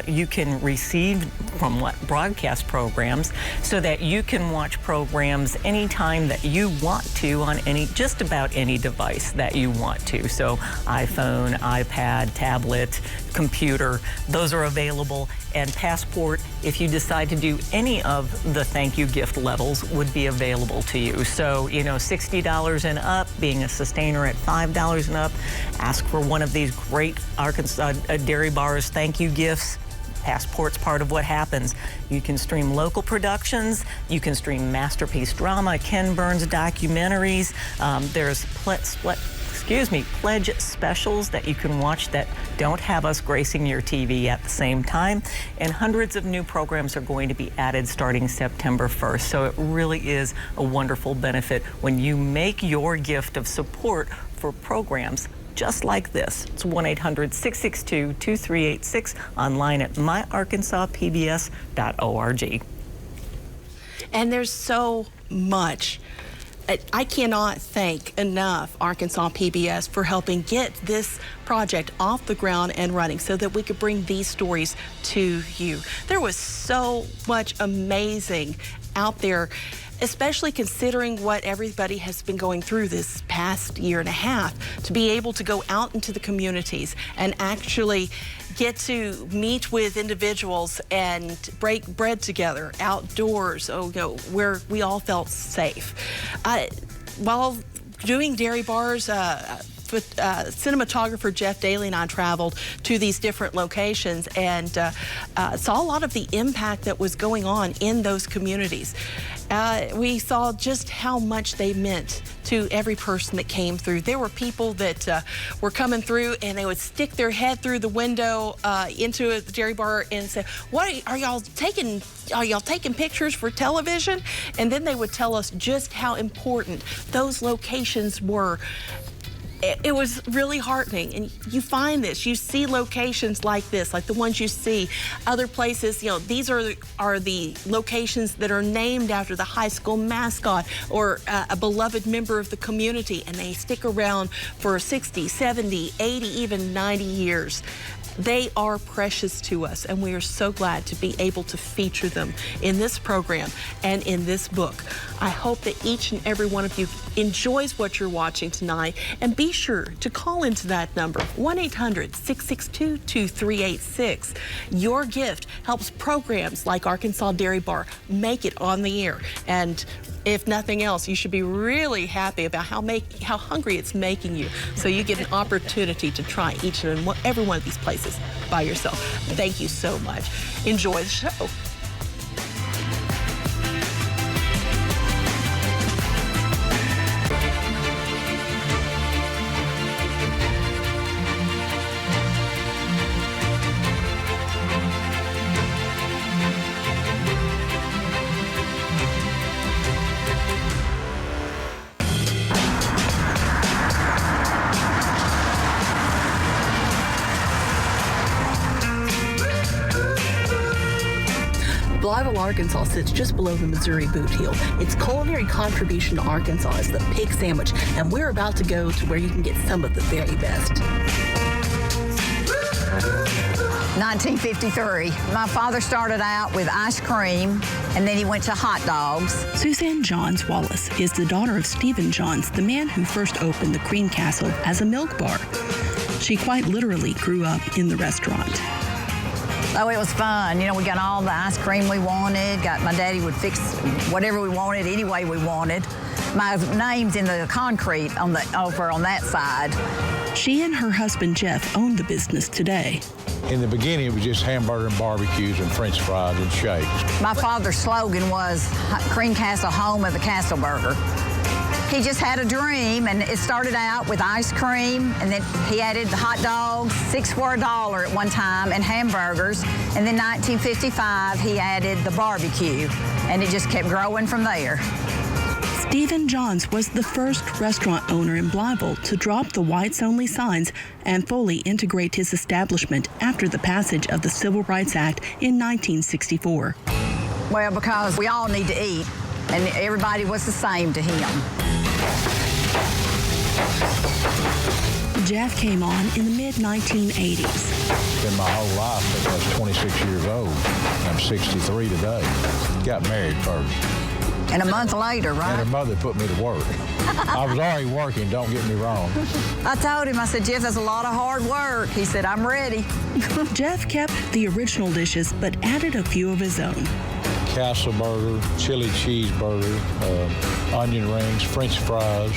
you can receive from broadcast programs, so that you can watch programs anytime that you want to on just about any device that you want to. So iPhone, iPad, tablet, computer, those are available. And Passport, if you decide to do any of the thank you gift levels, would be available to you. So, you know, $60 and up, being a sustainer at $5 and up, ask for one of these great Arkansas Dairy Bars thank you gifts. Passport's part of what happens. You can stream local productions. You can stream masterpiece drama, Ken Burns documentaries. There's pledge specials that you can watch that don't have us gracing your TV at the same time. And hundreds of new programs are going to be added starting September 1st. So it really is a wonderful benefit when you make your gift of support for programs just like this. It's 1-800-662-2386, online at myarkansaspbs.org. And there's so much I cannot thank enough Arkansas PBS for helping get this project off the ground and running so that we could bring these stories to you. There was so much amazing out there, especially considering what everybody has been going through this past year and a half, to be able to go out into the communities and actually get to meet with individuals and break bread together outdoors, where we all felt safe. While doing Dairy Bars, cinematographer Jeff Daly and I traveled to these different locations and saw a lot of the impact that was going on in those communities. We saw just how much they meant to every person that came through. There were people that were coming through and they would stick their head through the window into the Dairy Bar and say, "What are y'all taking? Are y'all taking pictures for television?" And then they would tell us just how important those locations were. It was really heartening, and you find this. You see locations like this, like the ones you see other places. These are the locations that are named after the high school mascot or a beloved member of the community, and they stick around for 60, 70, 80, even 90 years. They are precious to us, and we are so glad to be able to feature them in this program and in this book. I hope that each and every one of you enjoys what you're watching tonight, and be sure to call into that number, 1-800-662-2386. Your gift helps programs like Arkansas Dairy Bar make it on the air, and if nothing else, you should be really happy about how hungry it's making you, so you get an opportunity to try each and every one of these places by yourself. Thank you so much. Enjoy the show. Blytheville, Arkansas sits just below the Missouri boot heel. Its culinary contribution to Arkansas is the pig sandwich, and we're about to go to where you can get some of the very best. 1953. My father started out with ice cream, and then he went to hot dogs. Suzanne Johns Wallace is the daughter of Stephen Johns, the man who first opened the Cream Castle as a milk bar. She quite literally grew up in the restaurant. Oh, it was fun. We got all the ice cream we wanted. My daddy would fix whatever we wanted, any way we wanted. My name's in the concrete over on that side. She and her husband, Jeff, own the business today. In the beginning, it was just hamburger and barbecues and French fries and shakes. My father's slogan was Cream Castle, home of the Castle Burger. He just had a dream, and it started out with ice cream, and then he added the hot dogs, 6 for $1 at one time, and hamburgers. And then 1955, he added the barbecue, and it just kept growing from there. Stephen Johns was the first restaurant owner in Blytheville to drop the whites-only signs and fully integrate his establishment after the passage of the Civil Rights Act in 1964. Well, because we all need to eat, and everybody was the same to him. Jeff came on in the mid-1980s. It's been my whole life since I was 26 years old. I'm 63 today. Got married first. And a month later, right? And her mother put me to work. I was already working, don't get me wrong. I told him, I said, Jeff, that's a lot of hard work. He said, I'm ready. Jeff kept the original dishes, but added a few of his own. Castle burger, chili cheeseburger, onion rings, French fries,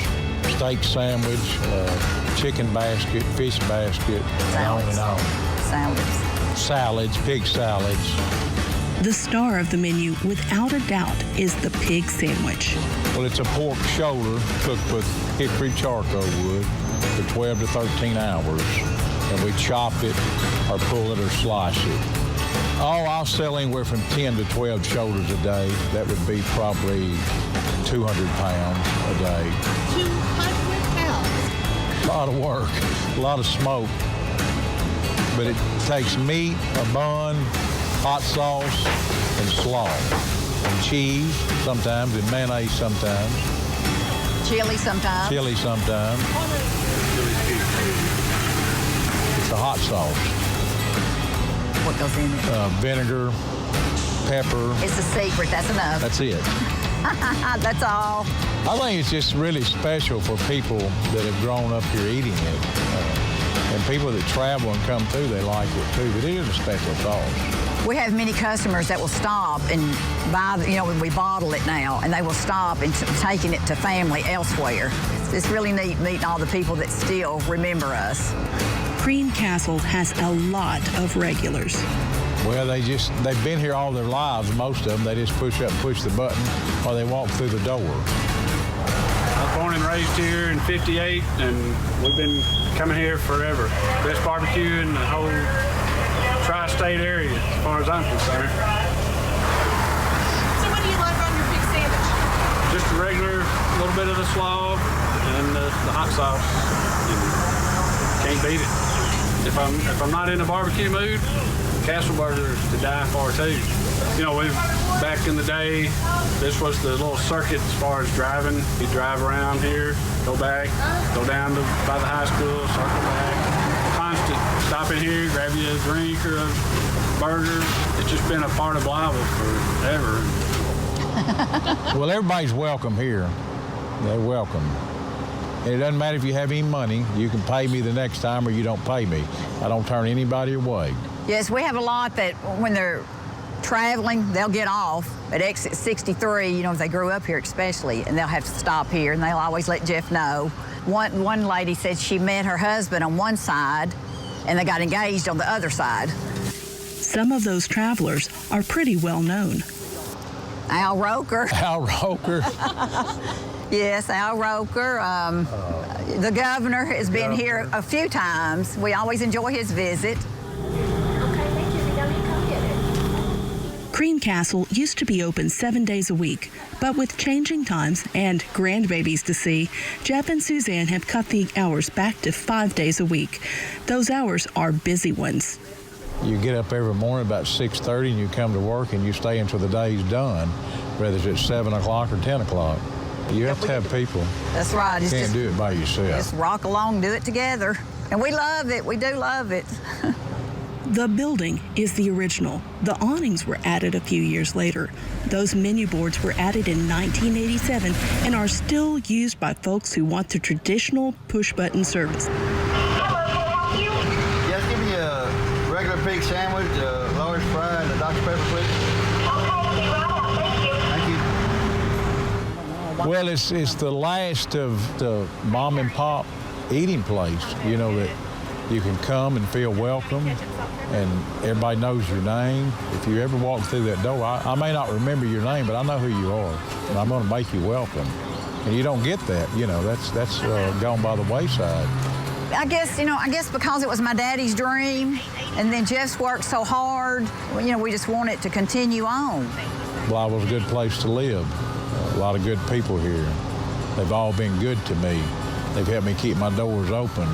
steak sandwich, chicken basket, fish basket, salads. On and on. Salads, pig salads. The star of the menu, without a doubt, is the pig sandwich. Well, it's a pork shoulder cooked with hickory charcoal wood for 12 to 13 hours, and we chop it or pull it or slice it. Oh, I'll sell anywhere from 10 to 12 shoulders a day. That would be probably 200 pounds a day. 200 pounds? A lot of work, a lot of smoke. But it takes meat, a bun, hot sauce, and slaw. And cheese sometimes, and mayonnaise sometimes. Chili sometimes. Chili sometimes. It's a hot sauce. What goes in it? Vinegar, pepper. It's a secret. That's enough. That's it. That's all. I think it's just really special for people that have grown up here eating it. And people that travel and come through, they like it too. But it is a special sauce. We have many customers that will stop and buy, when we bottle it now, and they will stop and taking it to family elsewhere. It's really neat meeting all the people that still remember us. Cream Castle has a lot of regulars. Well, they've been here all their lives, most of them. They just push the button, or they walk through the door. I was born and raised here in '58, and we've been coming here forever. Best barbecue in the whole tri-state area, as far as I'm concerned. So what do you like on your big sandwich? Just a regular, little bit of the slaw and the hot sauce. Can't beat it. If I'm not in a barbecue mood, Castle Burger is to die for too. Back in the day, this was the little circuit as far as driving. You drive around here, go back, go down by the high school, circle back. Constant. Stop in here, grab you a drink or a burger. It's just been a part of Blytheville forever. Well, everybody's welcome here. They're welcome. And it doesn't matter if you have any money. You can pay me the next time or you don't pay me. I don't turn anybody away. Yes, we have a lot that when they're traveling, they'll get off at exit 63, if they grew up here especially, and they'll have to stop here, and they'll always let Jeff know. One lady said she met her husband on one side, and they got engaged on the other side. Some of those travelers are pretty well known. Al Roker. Al Roker. Yes, Al Roker. The governor has been here a few times. We always enjoy his visit. Cream Castle used to be open 7 days a week, but with changing times and grandbabies to see, Jeff and Suzanne have cut the hours back to 5 days a week. Those hours are busy ones. You get up every morning about 6:30 and you come to work and you stay until the day's done, whether it's at 7 o'clock or 10 o'clock. You have to have people. That's right. You can't do it by yourself. Just rock along, do it together. And we love it. We do love it. The building is the original. The awnings were added a few years later. Those menu boards were added in 1987 and are still used by folks who want the traditional push-button service. Yes, give me a regular pig sandwich, a large fry, and a Dr. Pepper, please. Thank you. Well, it's the last of the mom and pop eating place, that you can come and feel welcome, and everybody knows your name. If you ever walk through that door, I may not remember your name, but I know who you are, and I'm going to make you welcome. And you don't get that, that's gone by the wayside. I guess because it was my daddy's dream, and then Jeff's worked so hard, we just want it to continue on. Blytheville's a good place to live. A lot of good people here. They've all been good to me. They've helped me keep my doors open.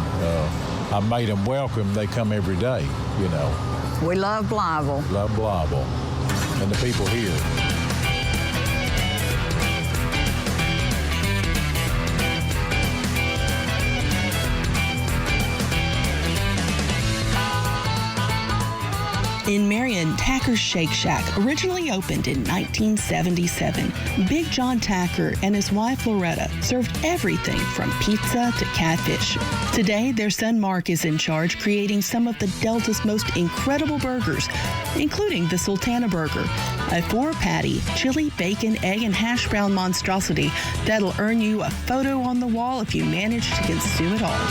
I made them welcome. They come every day, We love Blytheville. Love Blytheville and the people here. In Marion, Tacker's Shake Shack originally opened in 1977. Big John Tacker and his wife Loretta served everything from pizza to catfish. Today, their son Mark is in charge, creating some of the Delta's most incredible burgers, including the Sultana Burger, a 4-patty, chili, bacon, egg, and hash brown monstrosity that'll earn you a photo on the wall if you manage to consume it all.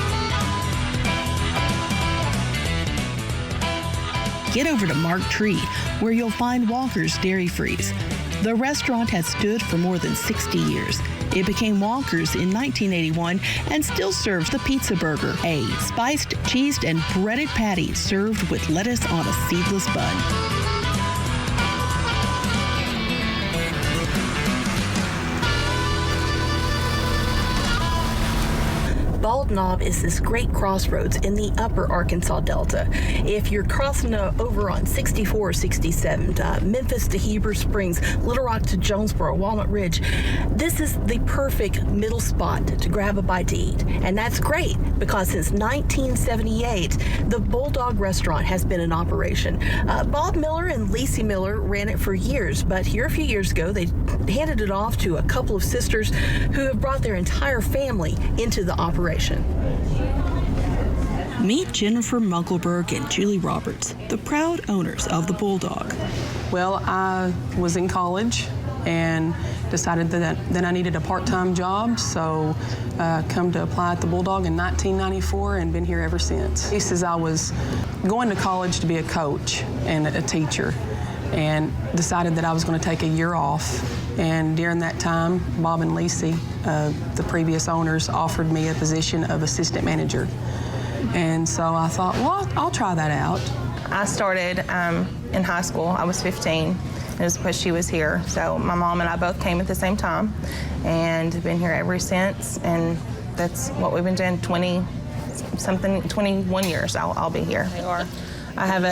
Get over to Mark Tree, where you'll find Walker's Dairy Freeze. The restaurant has stood for more than 60 years. It became Walker's in 1981 and still serves the Pizza Burger, a spiced, cheesed, and breaded patty served with lettuce on a seedless bun. Bald Knob is this great crossroads in the upper Arkansas Delta. If you're crossing over on 64 or 67, Memphis to Heber Springs, Little Rock to Jonesboro, Walnut Ridge, this is the perfect middle spot to grab a bite to eat. And that's great because since 1978, the Bulldog Restaurant has been in operation. Bob Miller and Lacey Miller ran it for years, but here a few years ago, they handed it off to a couple of sisters who have brought their entire family into the operation. Meet Jennifer Munkleberg and Julie Roberts, the proud owners of the Bulldog. Well, I was in college and decided that I needed a part-time job, so come to apply at the Bulldog in 1994 and been here ever since. He says I was going to college to be a coach and a teacher, and decided that I was going to take a year off. And during that time, Bob and Lacey, the previous owners, offered me a position of assistant manager. And so I thought, well, I'll try that out. I started in high school. I was 15. It was because she was here. So my mom and I both came at the same time and been here ever since. And that's what we've been doing 21 years. I'll be here. I have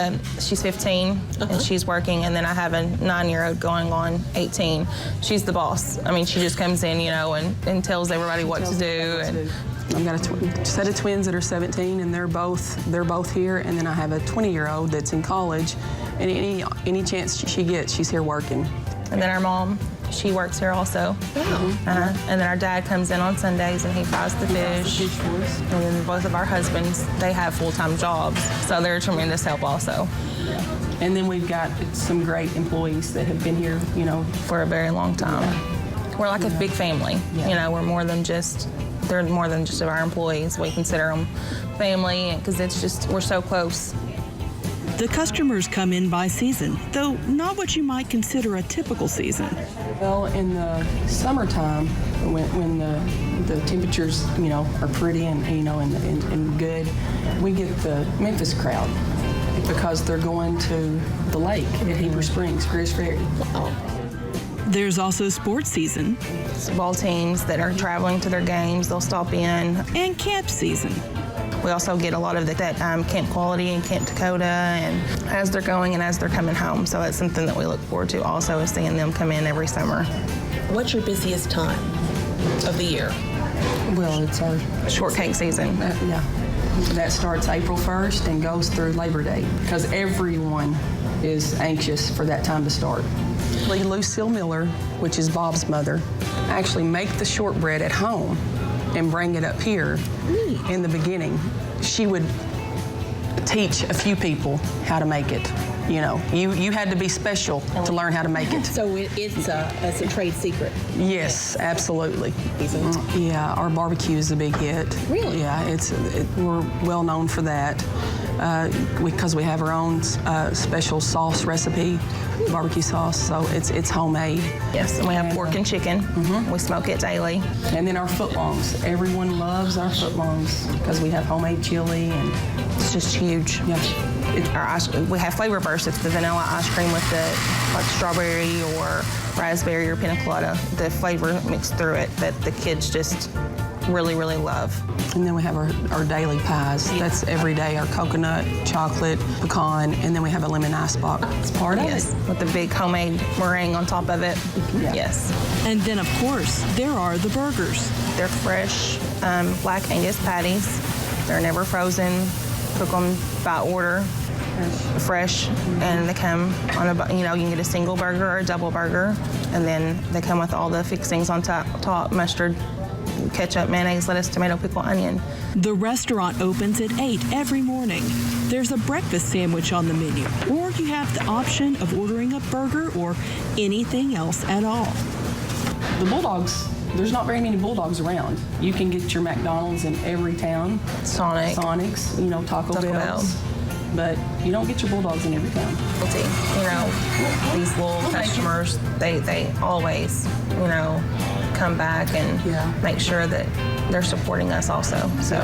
she's 15 and she's working, and then I have a 9-year-old going on 18. She's the boss. I mean, she just comes in, you know, and tells everybody what to do. And I've got a set of twins that are 17, and they're both here. And then I have a 20-year-old that's in college, and any chance she gets, she's here working. And then our mom, she works here also. And then our dad comes in on Sundays and he fries the fish. And then both of our husbands, they have full-time jobs, so they're a tremendous help also. And then we've got some great employees that have been here, you know, for a very long time. We're like a big family. You know, they're more than just our employees. We consider them family because we're so close. The customers come in by season, though not what you might consider a typical season. Well, in the summertime, when the temperatures, you know, are pretty and good, we get the Memphis crowd because they're going to the lake at Heber Springs, Greer's Ferry. There's also sports season. Ball teams that are traveling to their games, they'll stop in. And camp season. We also get a lot of that Camp Quality and Camp Dakota, and as they're going and as they're coming home. So that's something that we look forward to also, is seeing them come in every summer. What's your busiest time of the year? Well, it's our shortcake season. Yeah. That starts April 1st and goes through Labor Day because everyone is anxious for that time to start. Lucille Miller, which is Bob's mother, actually make the shortbread at home and bring it up here. In the beginning, she would teach a few people how to make it. You know, you had to be special to learn how to make it. So it's a trade secret. Yes, absolutely. Yeah, our barbecue is a big hit. Really? Yeah, we're well known for that because we have our own special sauce recipe, barbecue sauce. So it's homemade. Yes, and we have pork and chicken. We smoke it daily. And then our footlongs. Everyone loves our footlongs because we have homemade chili, and it's just huge. Yeah. We have flavor bursts. It's the vanilla ice cream with the strawberry or raspberry or pina colada. The flavor mixed through it that the kids just really, really love. And then we have our daily pies. That's every day, our coconut, chocolate, pecan, and then we have a lemon ice box. It's part of it. With the big homemade meringue on top of it. Yeah. Yes. And then, of course, there are the burgers. They're fresh, Black Angus patties. They're never frozen. Cook them by order. Fresh, and they come on you can get a single burger or a double burger, and then they come with all the fixings on top, mustard, ketchup, mayonnaise, lettuce, tomato, pickle, onion. The restaurant opens at 8 every morning. There's a breakfast sandwich on the menu, or you have the option of ordering a burger or anything else at all. The Bulldogs, there's not very many Bulldogs around. You can get your McDonald's in every town. Sonic's, Taco Bell's. But you don't get your Bulldogs in every town. These little customers, they always, come back and make sure that they're supporting us also. So.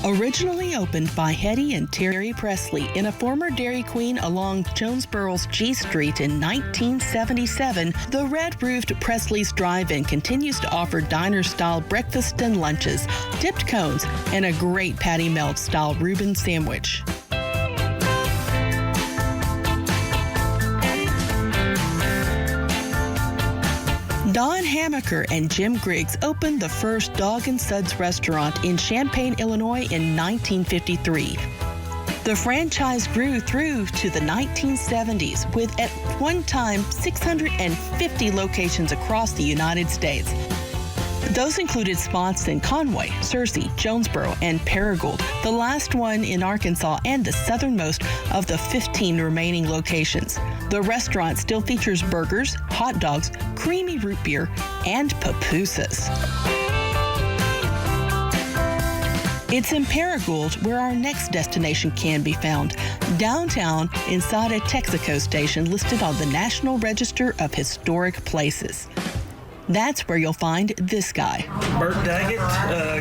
Originally opened by Hetty and Terry Presley in a former Dairy Queen along Jonesboro's G Street in 1977, the red-roofed Presley's Drive-In continues to offer diner-style breakfast and lunches, dipped cones, and a great Patty Melt-style Reuben sandwich. Don Hamaker and Jim Griggs opened the first Dog and Suds restaurant in Champaign, Illinois in 1953. The franchise grew through to the 1970s with at one time 650 locations across the United States. Those included spots in Conway, Searcy, Jonesboro, and Paragould, the last one in Arkansas and the southernmost of the 15 remaining locations. The restaurant still features burgers, hot dogs, creamy root beer, and pupusas. It's in Paragould where our next destination can be found, downtown inside a Texaco station listed on the National Register of Historic Places. That's where you'll find this guy. Bert Daggett,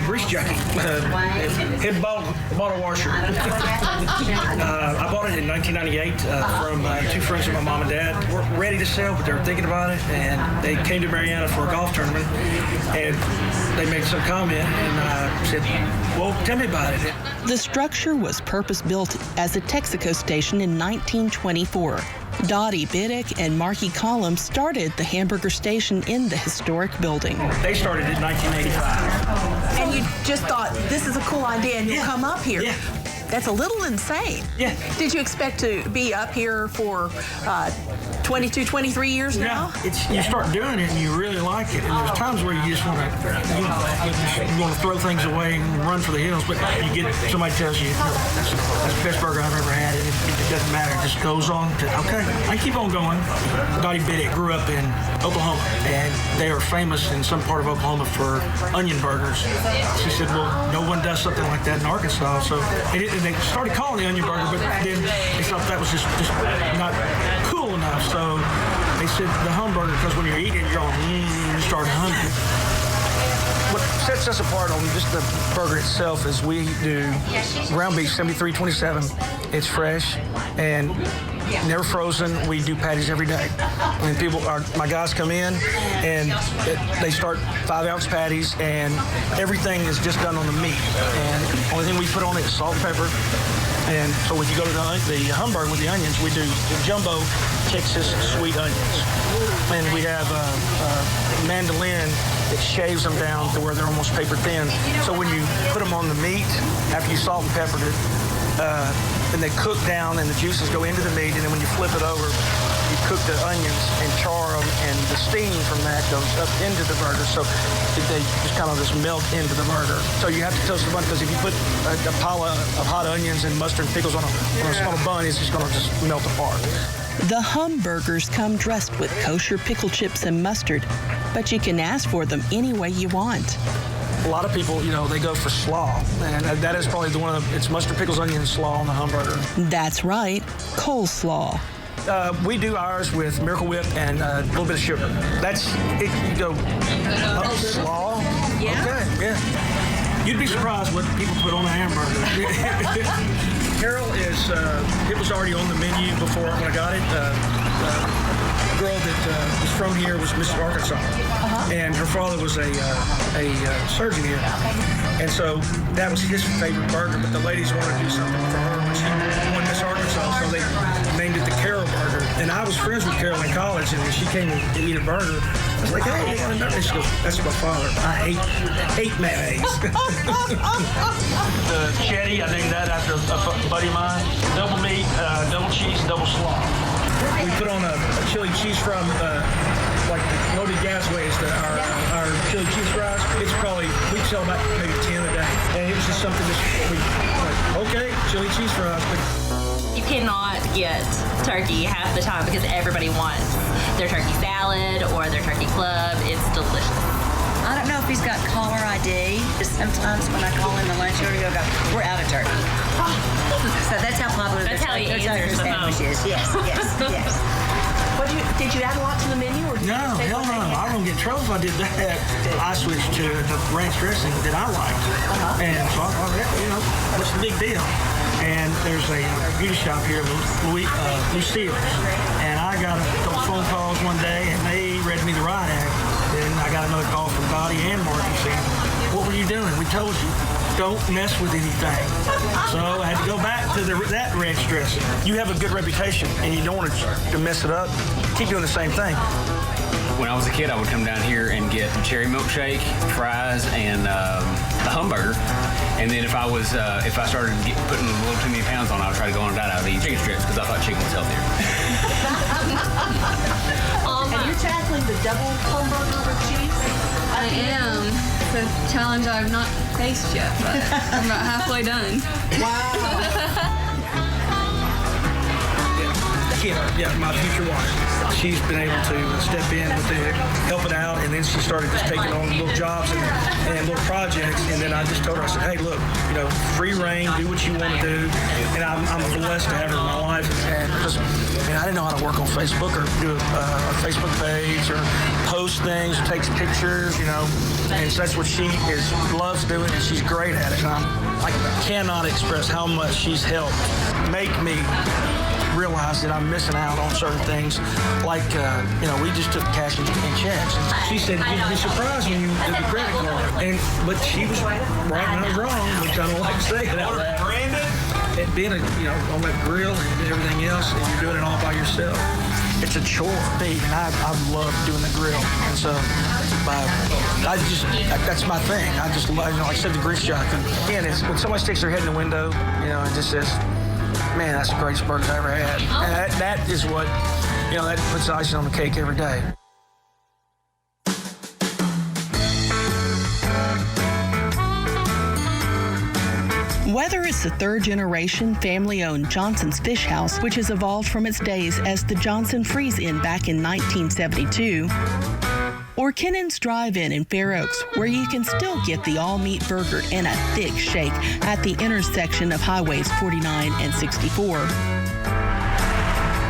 grease jockey, head bottle washer. I bought it in 1998 from two friends of my mom and dad. Weren't ready to sell, but they were thinking about it, and they came to Mariana for a golf tournament, and they made some comment, and I said, well, tell me about it. The structure was purpose-built as a Texaco station in 1924. Dottie Biddick and Marky Collins started the Hamburger Station in the historic building. They started in 1985. And you just thought, this is a cool idea, and you'll come up here. Yeah. That's a little insane. Yeah. Did you expect to be up here for 22, 23 years now? You start doing it and you really like it. And there's times where you just want to, you want to throw things away and run for the hills, but you get somebody tells you, that's the best burger I've ever had, and it doesn't matter. It just goes on. Okay, I keep on going. Dottie Biddick grew up in Oklahoma, and they are famous in some part of Oklahoma for onion burgers. She said, well, no one does something like that in Arkansas, so and they started calling the onion burger, but then they thought that was just not cool enough. So they said the hamburger, because when you're eating, you're going, you start hungry. What sets us apart on just the burger itself is we do ground beef 7327. It's fresh and never frozen. We do patties every day. When my guys come in and they start 5-ounce patties, and everything is just done on the meat. And the only thing we put on it is salt and pepper. And so if you go to the Hamburger with the onions, we do the jumbo Texas sweet onions. And we have a mandolin that shaves them down to where they're almost paper thin. So when you put them on the meat, after you salt and peppered it, then they cook down and the juices go into the meat, and then when you flip it over, you cook the onions and char them, and the steam from that goes up into the burger, so they just kind of just melt into the burger. So you have to toast the bun, because if you put a pile of hot onions and mustard and pickles on a bun, it's just going to just melt apart. The Hamburgers come dressed with kosher pickle chips and mustard, but you can ask for them any way you want. A lot of people, they go for slaw, and that is probably it's mustard, pickles, onion, and slaw on the Hamburger. That's right, coleslaw. We do ours with Miracle Whip and a little bit of sugar. That's it. You go, slaw? Yeah. Okay, yeah. You'd be surprised what people put on a hamburger. Carol it was already on the menu before when I got it. A girl that was from here was Mrs. Arkansas, and her father was a surgeon here. And so that was his favorite burger, but the ladies wanted to do something for her when she won Miss Arkansas, so they named it the Carol Burger. And I was friends with Carol in college, and when she came to eat a burger, I was like, hey, you want to know? And she goes, that's my father. I hate mayonnaise. The chetty, I named that after a buddy of mine. Double meat, double cheese, double slaw. We put on a chili cheese from like the loaded gasways, our chili cheese fries. It's probably, we sell about maybe 10 a day. And it was just something okay, chili cheese fries. You cannot get turkey half the time because everybody wants their turkey salad or their turkey club. It's delicious. I don't know if he's got caller ID. Sometimes when I call in the lunch order, he'll go, we're out of turkey. So that's how popular that's how he answers the sandwich is. Yes. Did you add a lot to the menu? Or no, hell no. I don't get in trouble if I did that. I switched to the ranch dressing that I liked. And so I thought, you know, what's the big deal? And there's a beauty shop here, Lucille's. And I got a couple phone calls one day, and they read me the riot act. Then I got another call from Dottie and Marky saying, what were you doing? We told you, don't mess with anything. So I had to go back to that ranch dressing. You have a good reputation, and you don't want to mess it up. Keep doing the same thing. When I was a kid, I would come down here and get cherry milkshake, fries, and a Hamburger. And then if I started putting a little too many pounds on, I would try to go on a diet. I would eat chicken strips because I thought chicken was healthier. And you're tackling the double hamburger with cheese? I am. It's a challenge I've not faced yet, but I'm about halfway done. Wow. Yeah, my future wife. She's been able to step in with helping out, and then she started just taking on little jobs and little projects. And then I just told her, I said, hey, look, you know, free reign, do what you want to do. And I'm blessed to have her in my life. And just, I didn't know how to work on Facebook or do a Facebook page or post things, or takes pictures, you know. And so that's what she loves doing, and she's great at it. And I cannot express how much she's helped make me realize that I'm missing out on certain things, like, you know, we just took cash and checks. And she said, you'd be surprised when you did the credit card. But she was right and I was wrong, which I don't like to say it out loud. And being, you know, on that grill and everything else, and you're doing it all by yourself, it's a chore. And I love doing the grill. And so, that's my thing. I just love, you know, like I said, the grease jock. And again, it's when somebody sticks their head in the window, you know, and just says, man, that's the greatest burger I ever had. And that is what, you know, that puts icing on the cake every day. Whether it's the third-generation, family-owned Johnson's Fish House, which has evolved from its days as the Johnson Freeze Inn back in 1972, or Kennan's Drive-In in Fair Oaks, where you can still get the all-meat burger and a thick shake at the intersection of Highways 49 and 64.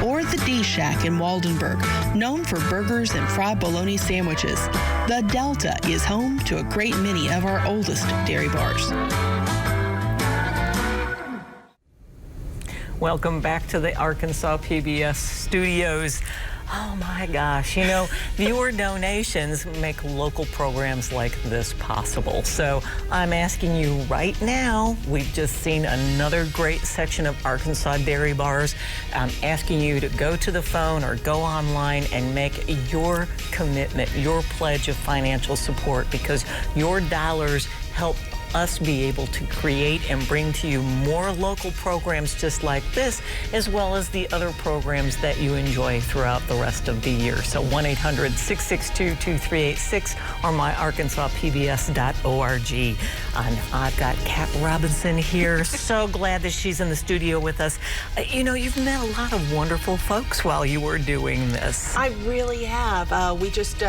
Or the D-Shack in Waldenburg, known for burgers and fried bologna sandwiches. The Delta is home to a great many of our oldest dairy bars. Welcome back to the Arkansas PBS studios. Oh my gosh, you know, viewer donations make local programs like this possible. So I'm asking you right now, we've just seen another great section of Arkansas dairy bars. I'm asking you to go to the phone or go online and make your commitment, your pledge of financial support, because your dollars help us be able to create and bring to you more local programs just like this, as well as the other programs that you enjoy throughout the rest of the year. So 1-800-662-2386 or myarkansaspbs.org. And I've got Kat Robinson here. So glad that she's in the studio with us. You know, you've met a lot of wonderful folks while you were doing this. I really have. We just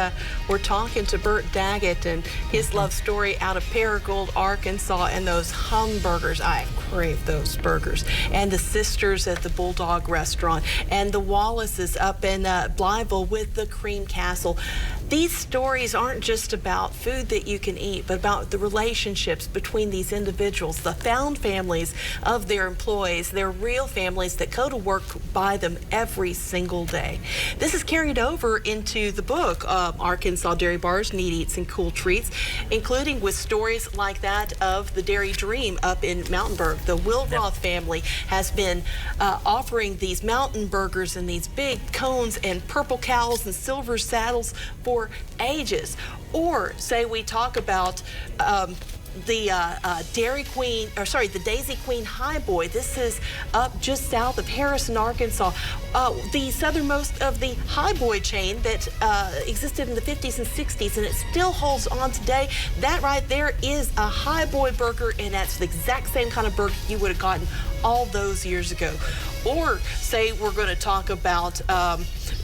were talking to Bert Daggett and his love story out of Paragould, Arkansas, and those hamburgers. I crave those burgers. And the sisters at the Bulldog Restaurant, and the Wallaces up in Blytheville with the Cream Castle. These stories aren't just about food that you can eat, but about the relationships between these individuals, the found families of their employees, their real families that go to work by them every single day. This is carried over into the book, Arkansas Dairy Bars, Neat Eats and Cool Treats, including with stories like that of the Dairy Dream up in Mountainburg. The Wilroth family has been offering these mountain burgers and these big cones and purple cows and silver saddles for ages. Or say we talk about the the Daisy Queen Highboy. This is up just south of Harrison, Arkansas. The southernmost of the Highboy chain that existed in the 50s and 60s, and it still holds on today. That right there is a Highboy burger, and that's the exact same kind of burger you would have gotten all those years ago. Or say we're going to talk about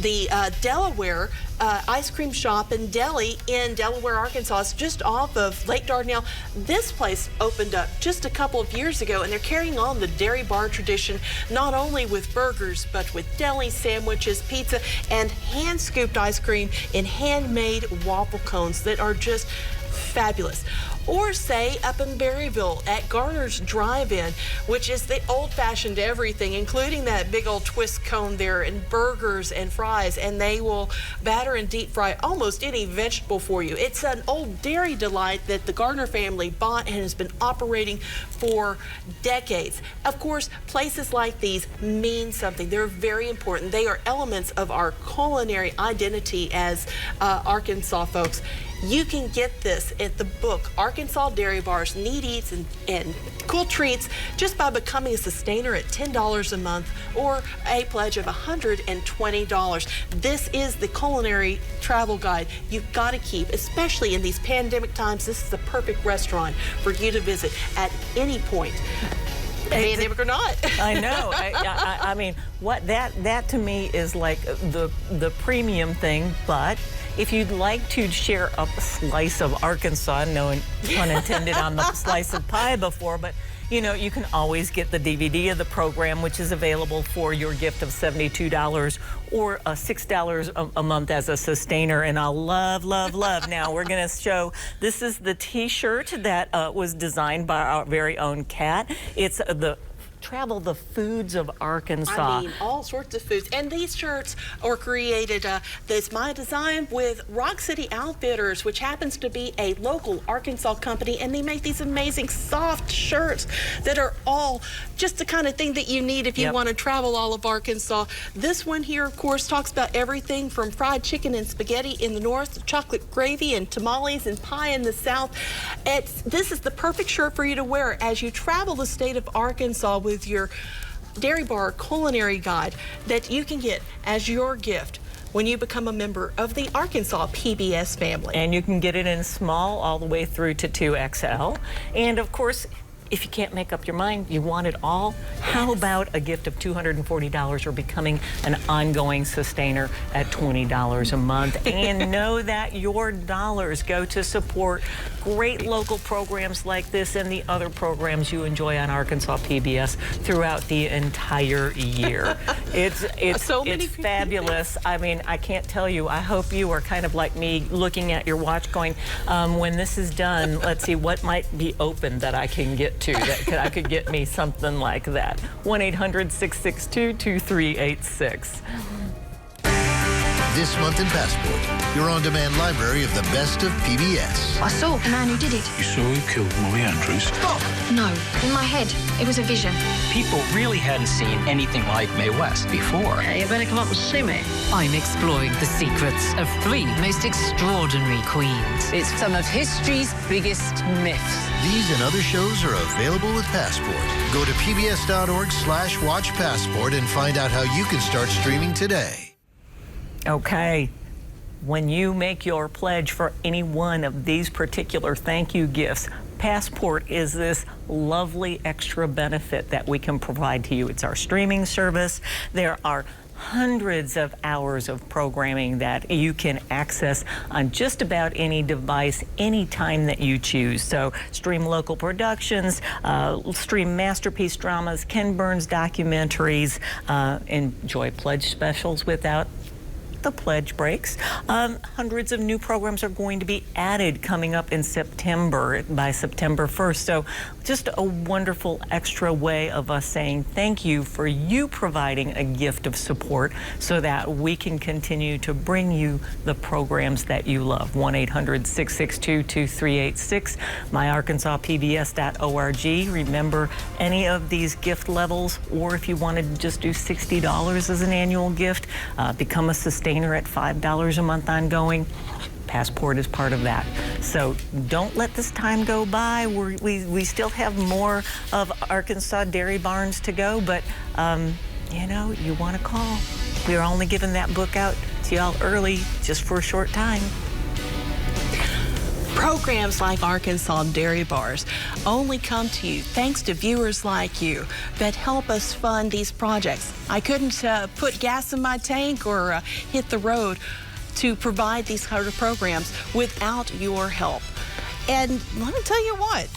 the Delaware ice cream shop and deli in Delaware, Arkansas. It's just off of Lake Dardanelle. This place opened up just a couple of years ago, and they're carrying on the dairy bar tradition, not only with burgers, but with deli sandwiches, pizza, and hand-scooped ice cream in handmade waffle cones that are just fabulous. Or say up in Berryville at Garner's Drive-In, which is the old-fashioned everything, including that big old twist cone there, and burgers and fries, and they will batter and deep fry almost any vegetable for you. It's an old dairy delight that the Garner family bought and has been operating for decades. Of course, places like these mean something. They're very important. They are elements of our culinary identity as Arkansas folks. You can get this at the book, Arkansas Dairy Bar's Neat Eats and Cool Treats, just by becoming a sustainer at $10 a month or a pledge of $120. This is the culinary travel guide you've got to keep, especially in these pandemic times. This is the perfect restaurant for you to visit at any point. Pandemic or not. I know. I mean, what that to me is like the premium thing, but if you'd like to share a slice of Arkansas, no pun intended on the slice of pie before, but you know, you can always get the DVD of the program, which is available for your gift of $72 or $6 a month as a sustainer. And I love, love, love. Now we're going to show, this is the t-shirt that was designed by our very own Kat. It's the Travel the Foods of Arkansas. I mean, all sorts of foods. And these shirts are created, that's my design, with Rock City Outfitters, which happens to be a local Arkansas company, and they make these amazing soft shirts that are all just the kind of thing that you need if you want to travel all of Arkansas. This one here, of course, talks about everything from fried chicken and spaghetti in the north, to chocolate gravy and tamales and pie in the south. This is the perfect shirt for you to wear as you travel the state of Arkansas with your Dairy Bar Culinary Guide that you can get as your gift when you become a member of the Arkansas PBS family. And you can get it in small all the way through to 2XL. And of course, if you can't make up your mind, you want it all, how about a gift of $240 or becoming an ongoing sustainer at $20 a month? And know that your dollars go to support great local programs like this and the other programs you enjoy on Arkansas PBS throughout the entire year. It's fabulous. I mean, I can't tell you. I hope you are kind of like me, looking at your watch going, when this is done, let's see what might be open that I can get to. I could get me something like that. 1-800-662-2386. This month in Passport, your on-demand library of the best of PBS. I saw the man who did it. You saw who killed Molly Andrews? Oh, no. In my head, it was a vision. People really hadn't seen anything like Mae West before. Hey, you better come up and see me. I'm exploring the secrets of 3 most extraordinary queens. It's some of history's biggest myths. These and other shows are available with Passport. Go to pbs.org/watch Passport and find out how you can start streaming today. Okay, when you make your pledge for any one of these particular thank you gifts, Passport is this lovely extra benefit that we can provide to you. It's our streaming service. There are hundreds of hours of programming that you can access on just about any device, anytime that you choose. So stream local productions, stream masterpiece dramas, Ken Burns documentaries, enjoy pledge specials without the pledge breaks. Hundreds of new programs are going to be added coming up in September, by September 1st. So just a wonderful extra way of us saying thank you for you providing a gift of support so that we can continue to bring you the programs that you love. 1-800-662-2386, myarkansaspbs.org. Remember, any of these gift levels, or if you wanted to just do $60 as an annual gift, become a sustainer at $5 a month ongoing. Passport is part of that. So don't let this time go by. We still have more of Arkansas Dairy Barns to go, but you know, you want to call. We're only giving that book out to y'all early, just for a short time. Programs like Arkansas Dairy Bars only come to you thanks to viewers like you that help us fund these projects. I couldn't put gas in my tank or hit the road to provide these kind of programs without your help. And let me tell you what,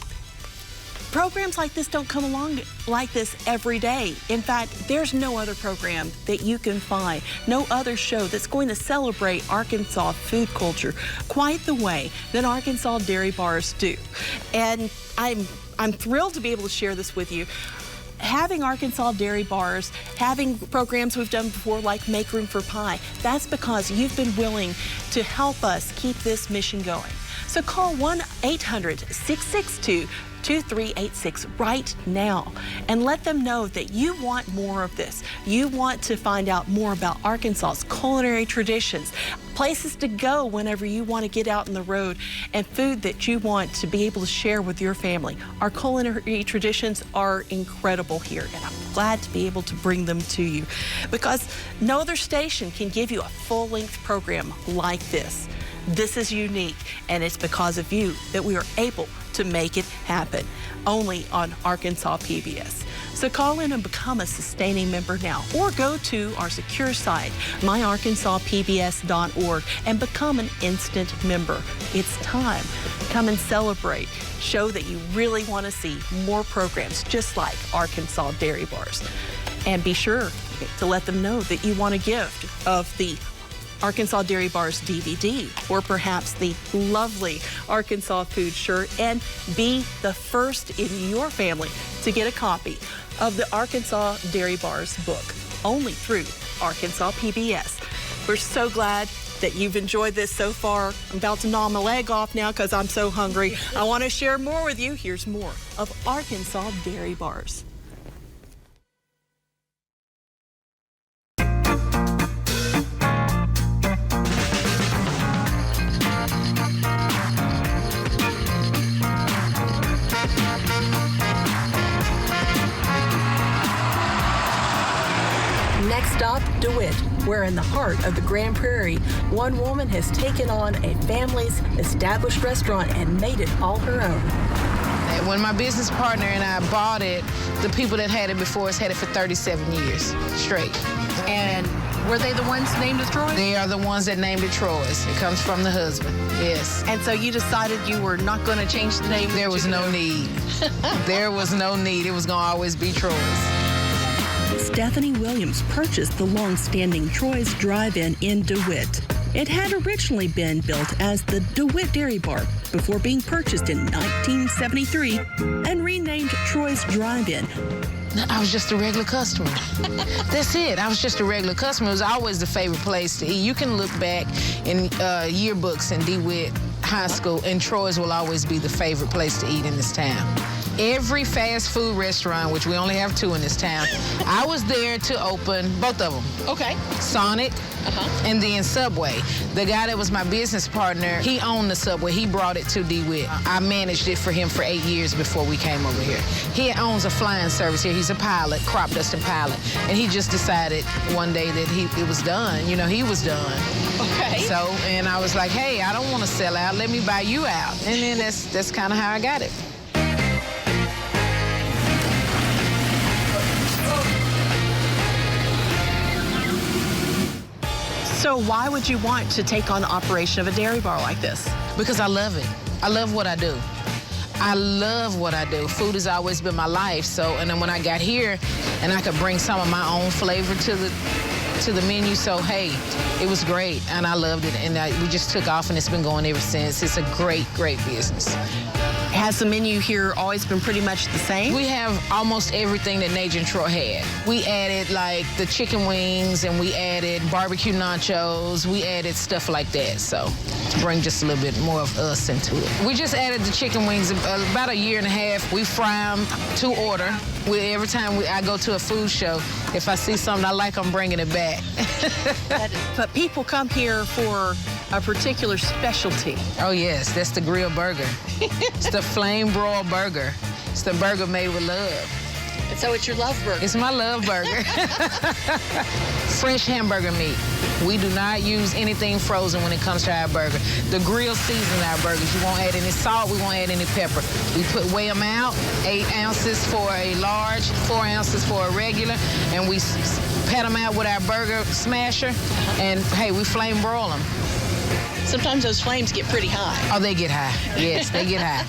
programs like this don't come along like this every day. In fact, there's no other program that you can find, no other show that's going to celebrate Arkansas food culture quite the way that Arkansas Dairy Bars do. And I'm thrilled to be able to share this with you. Having Arkansas Dairy Bars, having programs we've done before like Make Room for Pie, that's because you've been willing to help us keep this mission going. So call 1-800-662-2386 right now and let them know that you want more of this. You want to find out more about Arkansas's culinary traditions, places to go whenever you want to get out on the road, and food that you want to be able to share with your family. Our culinary traditions are incredible here, and I'm glad to be able to bring them to you because no other station can give you a full-length program like this. This is unique, and it's because of you that we are able to make it happen, only on Arkansas PBS. So call in and become a sustaining member now, or go to our secure site, myarkansaspbs.org, and become an instant member. It's time. Come and celebrate. Show that you really want to see more programs just like Arkansas Dairy Bars. And be sure to let them know that you want a gift of the Arkansas Dairy Bars DVD, or perhaps the lovely Arkansas food shirt, and be the first in your family to get a copy of the Arkansas Dairy Bars book, only through Arkansas PBS. We're so glad that you've enjoyed this so far. I'm about to gnaw my leg off now because I'm so hungry. I want to share more with you. Here's more of Arkansas Dairy Bars. Next stop, DeWitt, where in the heart of the Grand Prairie, one woman has taken on a family's established restaurant and made it all her own. When my business partner and I bought it, the people that had it before us had it for 37 years straight. And were they the ones named as Troy's? They are the ones that named it Troy's. It comes from the husband, yes. And so you decided you were not going to change the name? There was no need. There was no need. It was going to always be Troy's. Stephanie Williams purchased the long-standing Troy's Drive-In in DeWitt. It had originally been built as the DeWitt Dairy Bar before being purchased in 1973 and renamed Troy's Drive-In. I was just a regular customer. That's it. I was just a regular customer. It was always the favorite place to eat. You can look back in yearbooks in DeWitt High School, and Troy's will always be the favorite place to eat in this town. Every fast food restaurant, which we only have 2 in this town, I was there to open both of them. Okay. Sonic and then Subway. The guy that was my business partner, he owned the Subway. He brought it to DeWitt. I managed it for him for 8 years before we came over here. He owns a flying service here. He's a pilot, crop dusting pilot. And he just decided one day that it was done. You know, he was done. Okay. So, and I was like, hey, I don't want to sell out. Let me buy you out. And then that's kind of how I got it. So why would you want to take on the operation of a dairy bar like this? Because I love it. I love what I do. I love what I do. Food has always been my life. So, and then when I got here and I could bring some of my own flavor to the menu, so hey, it was great and I loved it. And we just took off and it's been going ever since. It's a great, great business. Has the menu here always been pretty much the same? We have almost everything that Nage and Troy had. We added like the chicken wings and we added barbecue nachos. We added stuff like that, so to bring just a little bit more of us into it. We just added the chicken wings about 1.5 years. We fry them to order. Every time I go to a food show, if I see something I like, I'm bringing it back. But people come here for a particular specialty. Oh, yes, that's the grilled burger. It's the flame broiled burger. It's the burger made with love. So it's your love burger. It's my love burger. Fresh hamburger meat. We do not use anything frozen when it comes to our burger. The grill seasons our burgers. You won't add any salt. We won't add any pepper. We weigh them out. 8 ounces for a large, 4 ounces for a regular, and we pat them out with our burger smasher. And hey, we flame broil them. Sometimes those flames get pretty high. Oh, they get high. Yes, they get high.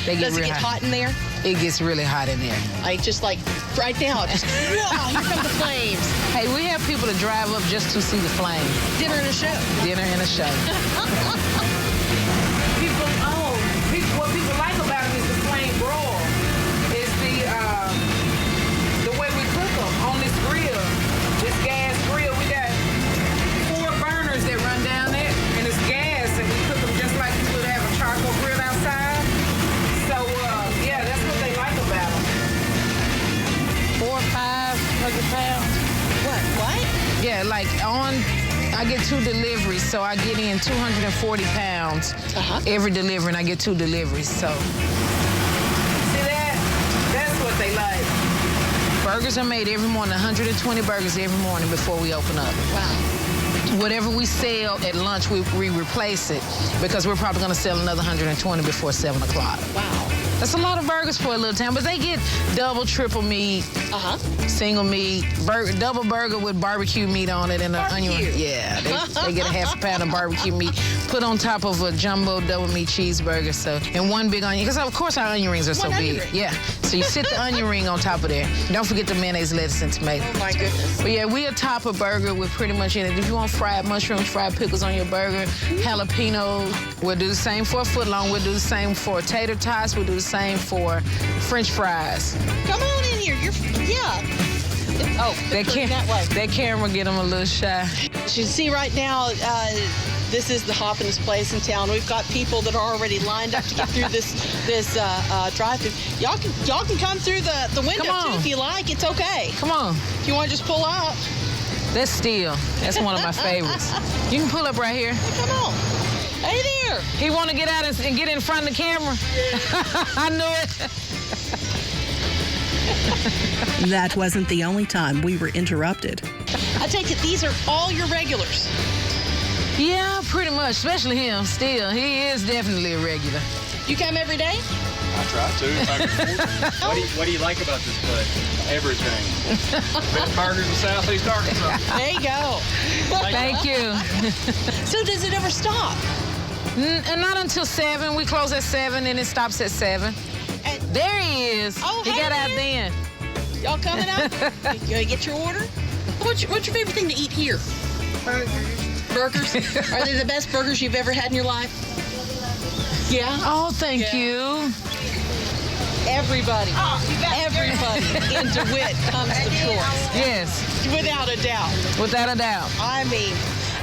They get Does it get hot in there? It gets really hot in there. Like just like right now, just wow, here come the flames. Hey, we have people to drive up just to see the flames. Dinner and a show. Dinner and a show. What people like about it is the flame broil. It's the way we cook them on this grill. This gas grill, we got 4 burners that run down there, and it's gas, and we cook them just like you would have a charcoal grill outside. So, yeah, that's what they like about them. 400 or 500 pounds. What? Yeah, like I get 2 deliveries, so I get in 240 pounds every delivery, and I get 2 deliveries, so. See that? That's what they like. Burgers are made every morning, 120 burgers every morning before we open up. Wow. Whatever we sell at lunch, we replace it, because we're probably going to sell another 120 before 7 o'clock. Wow. That's a lot of burgers for a little town, but they get double, triple meat, single meat, double burger with barbecue meat on it and an onion. Yeah, they get a half a pound of barbecue meat put on top of a jumbo double meat cheeseburger. So, and 1 big onion, because of course our onion rings are so big. Yeah, so you sit the onion ring on top of there. Don't forget the mayonnaise, lettuce, and tomato. Oh my goodness. But yeah, we top a burger with pretty much anything. If you want fried mushrooms, fried pickles on your burger, jalapenos, we'll do the same for a foot long. We'll do the same for tater tots. We'll do the same for French fries. Come on in here. That camera get them a little shy. As you see right now, this is the hoppingest place in town. We've got people that are already lined up to get through this drive-thru. Y'all can come through the window too if you like. It's okay. Come on. If you want to just pull up. That's Steel. That's one of my favorites. You can pull up right here. Hey, come on. Hey there. He want to get out and get in front of the camera. I knew it. That wasn't the only time we were interrupted. I take it these are all your regulars. Yeah, pretty much, especially him, Steel. He is definitely a regular. You come every day? I try to. What do you like about this place? Everything. Best burgers in Southeast Arkansas. There you go. Thank you. So does it ever stop? Not until 7. We close at 7 and it stops at 7. There he is. Oh, he got out then. Y'all coming out? You gonna get your order? What's your favorite thing to eat here? Burgers. Are they the best burgers you've ever had in your life? Yeah? Oh, thank you. Everybody in DeWitt comes to Troy's. Yes. Without a doubt. Without a doubt. I mean,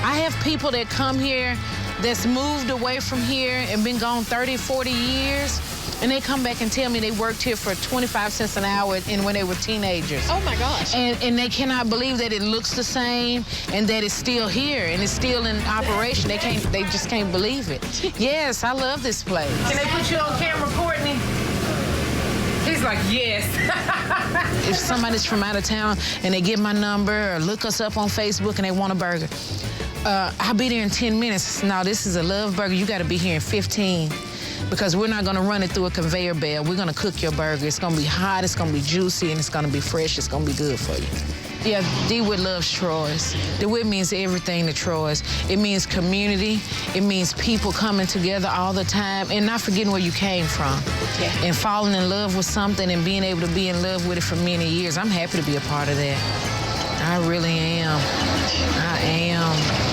I have people that come here that's moved away from here and been gone 30, 40 years, and they come back and tell me they worked here for 25 cents an hour when they were teenagers. Oh my gosh. And they cannot believe that it looks the same and that it's still here and it's still in operation. They just can't believe it. Yes, I love this place. Can they put you on camera, Courtney? He's like, yes. If somebody's from out of town and they get my number or look us up on Facebook and they want a burger, I'll be there in 10 minutes. Now, this is a love burger. You got to be here in 15 because we're not going to run it through a conveyor belt. We're going to cook your burger. It's going to be hot, it's going to be juicy, and it's going to be fresh. It's going to be good for you. Yeah, DeWitt loves Troy's. DeWitt means everything to Troy's. It means community. It means people coming together all the time and not forgetting where you came from. Yeah. And falling in love with something and being able to be in love with it for many years. I'm happy to be a part of that. I really am. I am.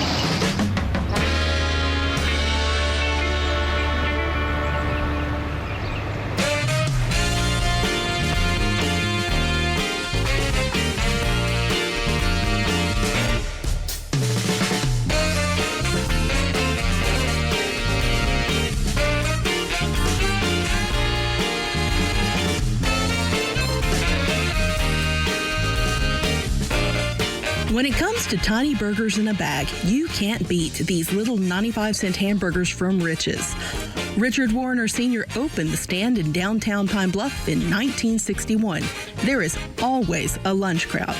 When it comes to tiny burgers in a bag, you can't beat these little 95-cent hamburgers from Rich's. Richard Warner Sr. opened the stand in downtown Pine Bluff in 1961. There is always a lunch crowd.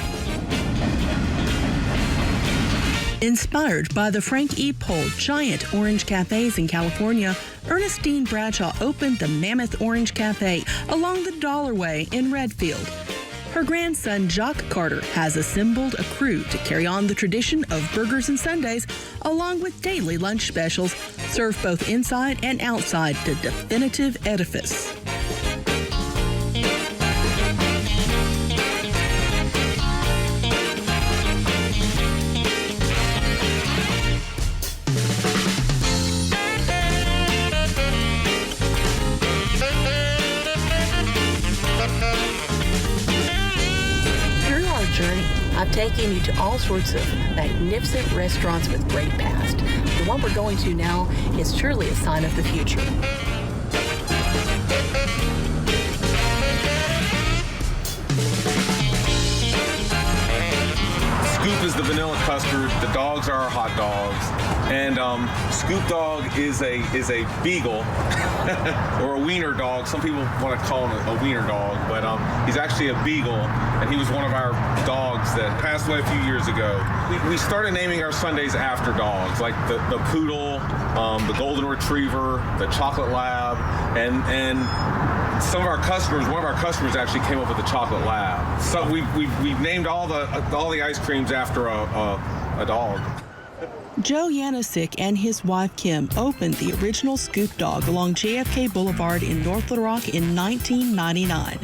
Inspired by the Frank E. Pohl giant orange cafes in California, Ernestine Bradshaw opened the Mammoth Orange Cafe along the Dollarway in Redfield. Her grandson, Jock Carter, has assembled a crew to carry on the tradition of burgers and sundaes, along with daily lunch specials, served both inside and outside the definitive edifice. I've taken you to all sorts of magnificent restaurants with great past. The one we're going to now is truly a sign of the future. Scoop is the vanilla custard. The dogs are our hot dogs. And Scoop Dog is a beagle or a wiener dog. Some people want to call him a wiener dog, but he's actually a beagle, and he was one of our dogs that passed away a few years ago. We started naming our Sundays after dogs, like the poodle, the golden retriever, the chocolate lab, and some of our customers, one of our customers actually came up with the chocolate lab. So we've named all the ice creams after a dog. Joe Yanosick and his wife Kim opened the original Scoop Dog along JFK Boulevard in North Little Rock in 1999.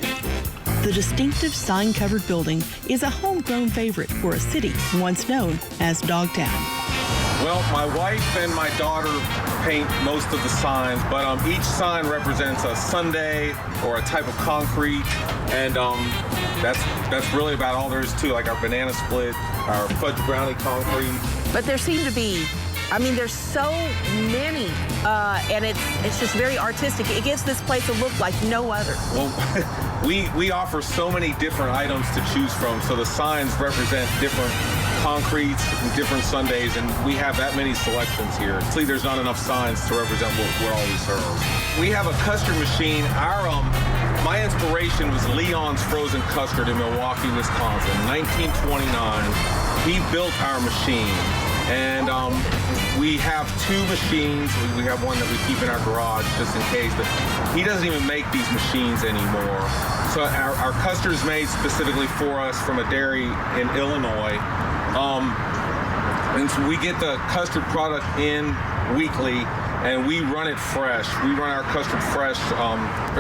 The distinctive sign-covered building is a homegrown favorite for a city once known as Dogtown. Well, my wife and my daughter paint most of the signs, but each sign represents a sundae or a type of concrete, and that's really about all there is to, like our banana split, our fudge brownie concrete. But there seem to be, there's so many, and it's just very artistic. It gives this place a look like no other. Well, we offer so many different items to choose from, so the signs represent different concretes and different sundaes, and we have that many selections here. See, there's not enough signs to represent what all we serve. We have a custard machine. My inspiration was Leon's Frozen Custard in Milwaukee, Wisconsin, 1929. He built our machine, and we have two machines. We have one that we keep in our garage just in case, but he doesn't even make these machines anymore. So our custard is made specifically for us from a dairy in Illinois. And so we get the custard product in weekly, and we run it fresh. We run our custard fresh.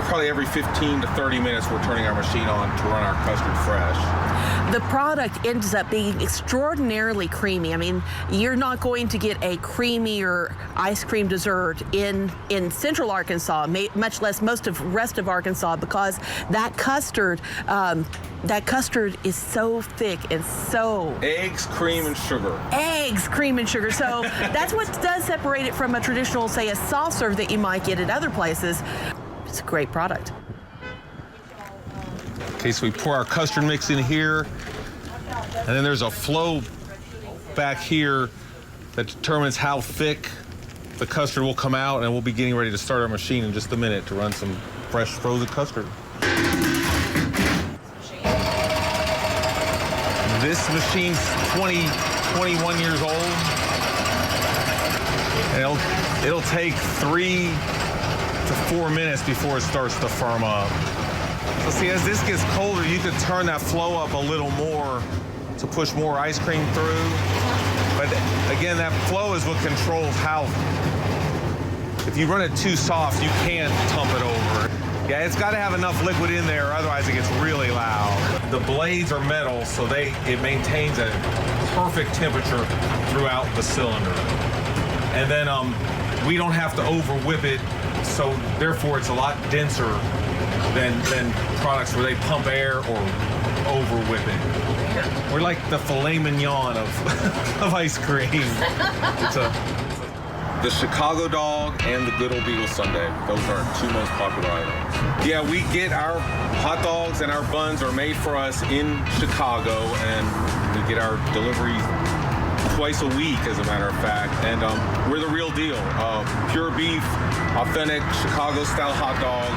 Probably every 15 to 30 minutes, we're turning our machine on to run our custard fresh. The product ends up being extraordinarily creamy. You're not going to get a creamier ice cream dessert in Central Arkansas, much less most of rest of Arkansas, because that custard is so thick and so... Eggs, cream, and sugar. Eggs, cream, and sugar. So that's what does separate it from a traditional, say, a soft serve that you might get at other places. It's a great product. Okay, so we pour our custard mix in here, and then there's a flow back here that determines how thick the custard will come out, and we'll be getting ready to start our machine in just a minute to run some fresh frozen custard. This machine's 21 years old, and it'll take 3 to 4 minutes before it starts to firm up. So see, as this gets colder, you can turn that flow up a little more to push more ice cream through. But again, that flow is what controls how. If you run it too soft, you can't tump it over. Yeah, it's got to have enough liquid in there, otherwise it gets really loud. The blades are metal, so it maintains a perfect temperature throughout the cylinder. And then we don't have to over whip it, so therefore it's a lot denser than products where they pump air or over whip it. We're like the filet mignon of ice cream. It's the Chicago dog and the Good Old Beagle Sundae. Those are our two most popular items. Yeah, we get our hot dogs and our buns are made for us in Chicago, and we get our delivery twice a week, as a matter of fact. And we're the real deal. Pure beef, authentic Chicago-style hot dog.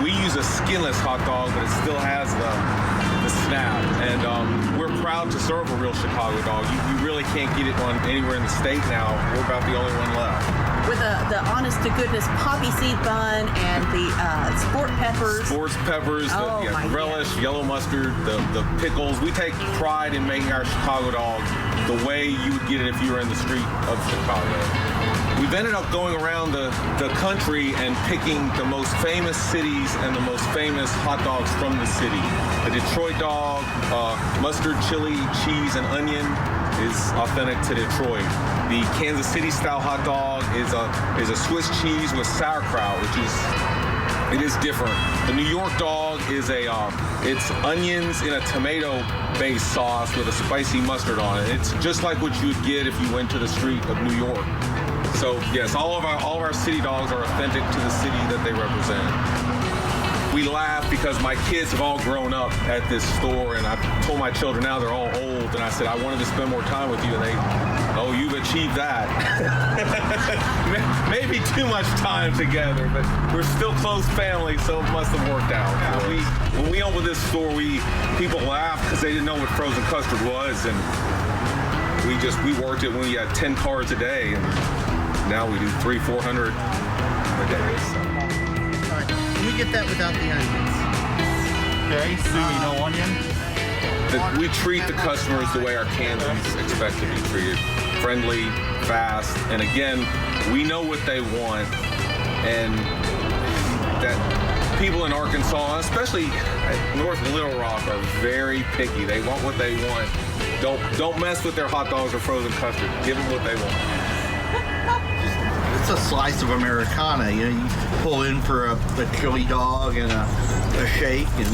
We use a skinless hot dog, but it still has the snap. And we're proud to serve a real Chicago dog. You really can't get it on anywhere in the state now. We're about the only one left. With the honest-to-goodness poppy seed bun and the sport peppers. Sports peppers, the relish, yellow mustard, the pickles. We take pride in making our Chicago dog the way you would get it if you were in the street of Chicago. We've ended up going around the country and picking the most famous cities and the most famous hot dogs from the city. The Detroit dog, mustard, chili, cheese, and onion is authentic to Detroit. The Kansas City style hot dog is a Swiss cheese with sauerkraut, which is different. The New York dog is it's onions in a tomato-based sauce with a spicy mustard on it. It's just like what you would get if you went to the street of New York. So yes, all of our city dogs are authentic to the city that they represent. We laugh because my kids have all grown up at this store, and I've told my children now they're all old, and I said I wanted to spend more time with you, and you've achieved that. Maybe too much time together, but we're still close family, so it must have worked out. When we opened this store, people laughed because they didn't know what frozen custard was, and we worked it when we had 10 cards a day, and now we do 300-400 a day. So. You get that without the onions. Okay, Susie, no onion? We treat the customers the way our Kansans expect to be treated. Friendly, fast, and again, we know what they want, and that people in Arkansas, especially at North Little Rock, are very picky. They want what they want. Don't mess with their hot dogs or frozen custard. Give them what they want. It's a slice of Americana. You pull in for a chili dog and a shake, and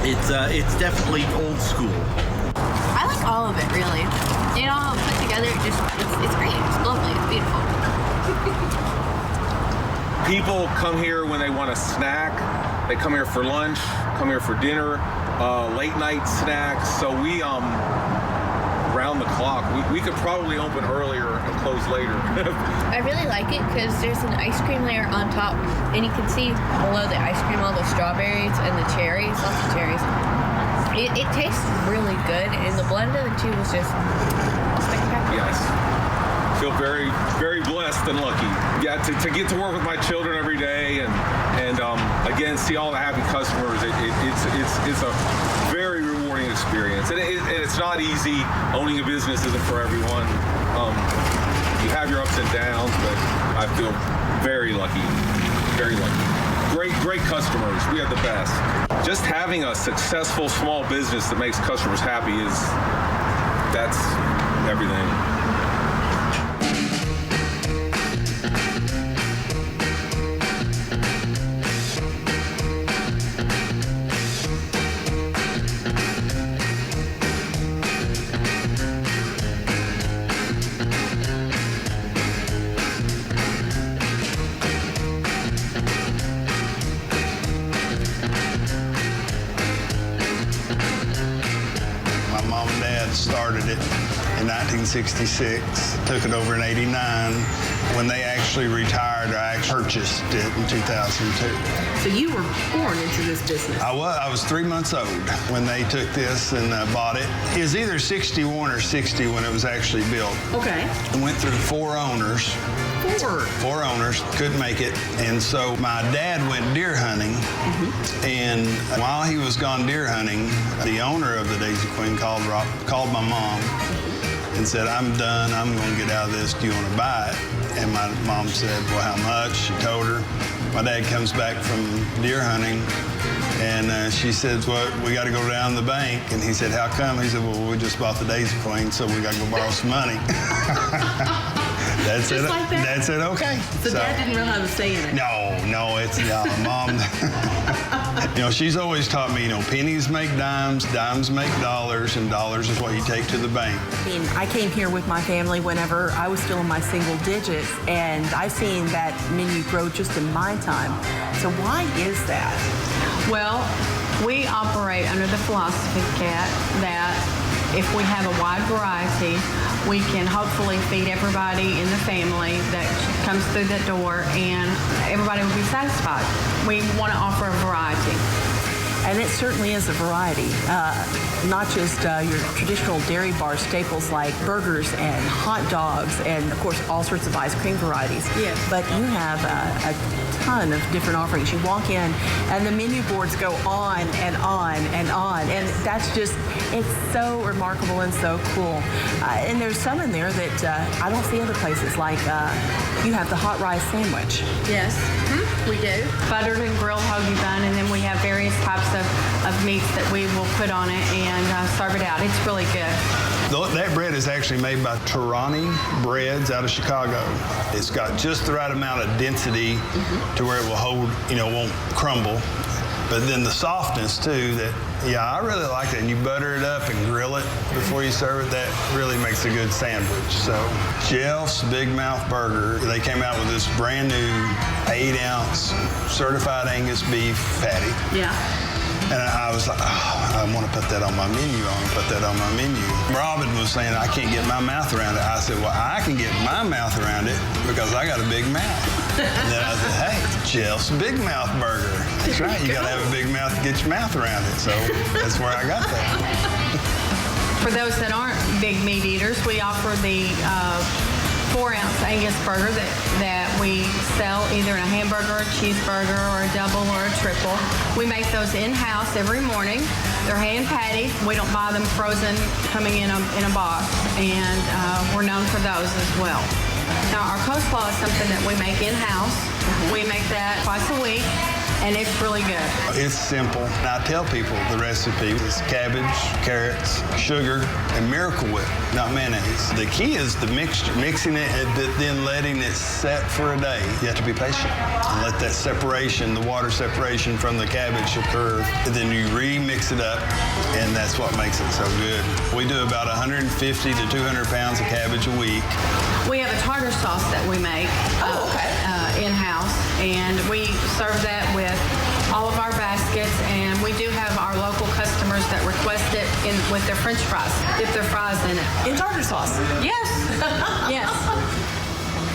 it's definitely old school. I like all of it, really. It all put together, it's great. It's lovely. It's beautiful. People come here when they want a snack. They come here for lunch, come here for dinner, late night snacks. So we round the clock. We could probably open earlier and close later. I really like it because there's an ice cream layer on top, and you can see below the ice cream all the strawberries and the cherries, lots of cherries. It tastes really good, and the blend of the two was just spectacular. Yes. Feel very, very blessed and lucky. Yeah, to get to work with my children every day and again, see all the happy customers. It's a very rewarding experience. And it's not easy. Owning a business isn't for everyone. You have your ups and downs, but I feel very lucky. Very lucky. Great customers. We have the best. Just having a successful small business that makes customers happy that's everything. Started it in 1966, took it over in 89. When they actually retired, I purchased it in 2002. So you were born into this business? I was 3 months old when they took this and bought it. It was either 61 or 60 when it was actually built. Okay. It went through 4 owners. Four owners, couldn't make it. And so my dad went deer hunting. And while he was gone deer hunting, the owner of the Daisy Queen called my mom and said, I'm done, I'm gonna get out of this, do you wanna buy it? And my mom said, well, how much? She told her. My dad comes back from deer hunting and she says, well, we gotta go down to the bank. And he said, how come? He said, well, we just bought the Daisy Queen, so we gotta go borrow some money. That's Just it. like that? That's it. Okay. So Dad didn't really have a say in it. No, it's Mom. She's always taught me, pennies make dimes, dimes make dollars, and dollars is what you take to the bank. I came here with my family whenever I was still in my single digits, and I've seen that menu grow just in my time. So why is that? Well, we operate under the philosophy, Kat, that if we have a wide variety, we can hopefully feed everybody in the family that comes through that door, and everybody will be satisfied. We want to offer a variety. And it certainly is a variety, not just your traditional dairy bar staples like burgers and hot dogs and, of course, all sorts of ice cream varieties. Yes. But you have a ton of different offerings. You walk in and the menu boards go on and on and on. And that's just, it's so remarkable and so cool. And there's some in there that I don't see other places, like you have the hot rice sandwich. Yes, we do. Buttered and grilled hoagie bun, and then we have various types of meats that we will put on it and serve it out. It's really good. That bread is actually made by Torani Breads out of Chicago. It's got just the right amount of density to where it will hold, won't crumble. But then the softness too, I really like that. And you butter it up and grill it before you serve it. That really makes a good sandwich. So Jeff's Big Mouth Burger, they came out with this brand new 8-ounce certified Angus beef patty. Yeah. And I was like, I want to put that on my menu. Robin was saying, I can't get my mouth around it. I said, well, I can get my mouth around it because I got a big mouth. And then I said, hey, Jeff's Big Mouth Burger. That's right. You got to have a big mouth to get your mouth around it. So that's where I got that. For those that aren't big meat eaters, we offer the 4-ounce Angus burger that we sell either in a hamburger, a cheeseburger, or a double or a triple. We make those in-house every morning. They're hand patted. We don't buy them frozen coming in a box, and we're known for those as well. Now, our coleslaw is something that we make in-house. We make that twice a week, and it's really good. It's simple. And I tell people the recipe is cabbage, carrots, sugar, and Miracle Whip, not mayonnaise. The key is the mixture, mixing it and then letting it set for a day. You have to be patient and let that separation, the water separation from the cabbage occur. And then you remix it up, and that's what makes it so good. We do about 150 to 200 pounds of cabbage a week. We have a tartar sauce that we make in-house, and we serve that with all of our baskets, and we do have our local customers that request it with their French fries, dip their fries in it. In tartar sauce? Yes. Yes.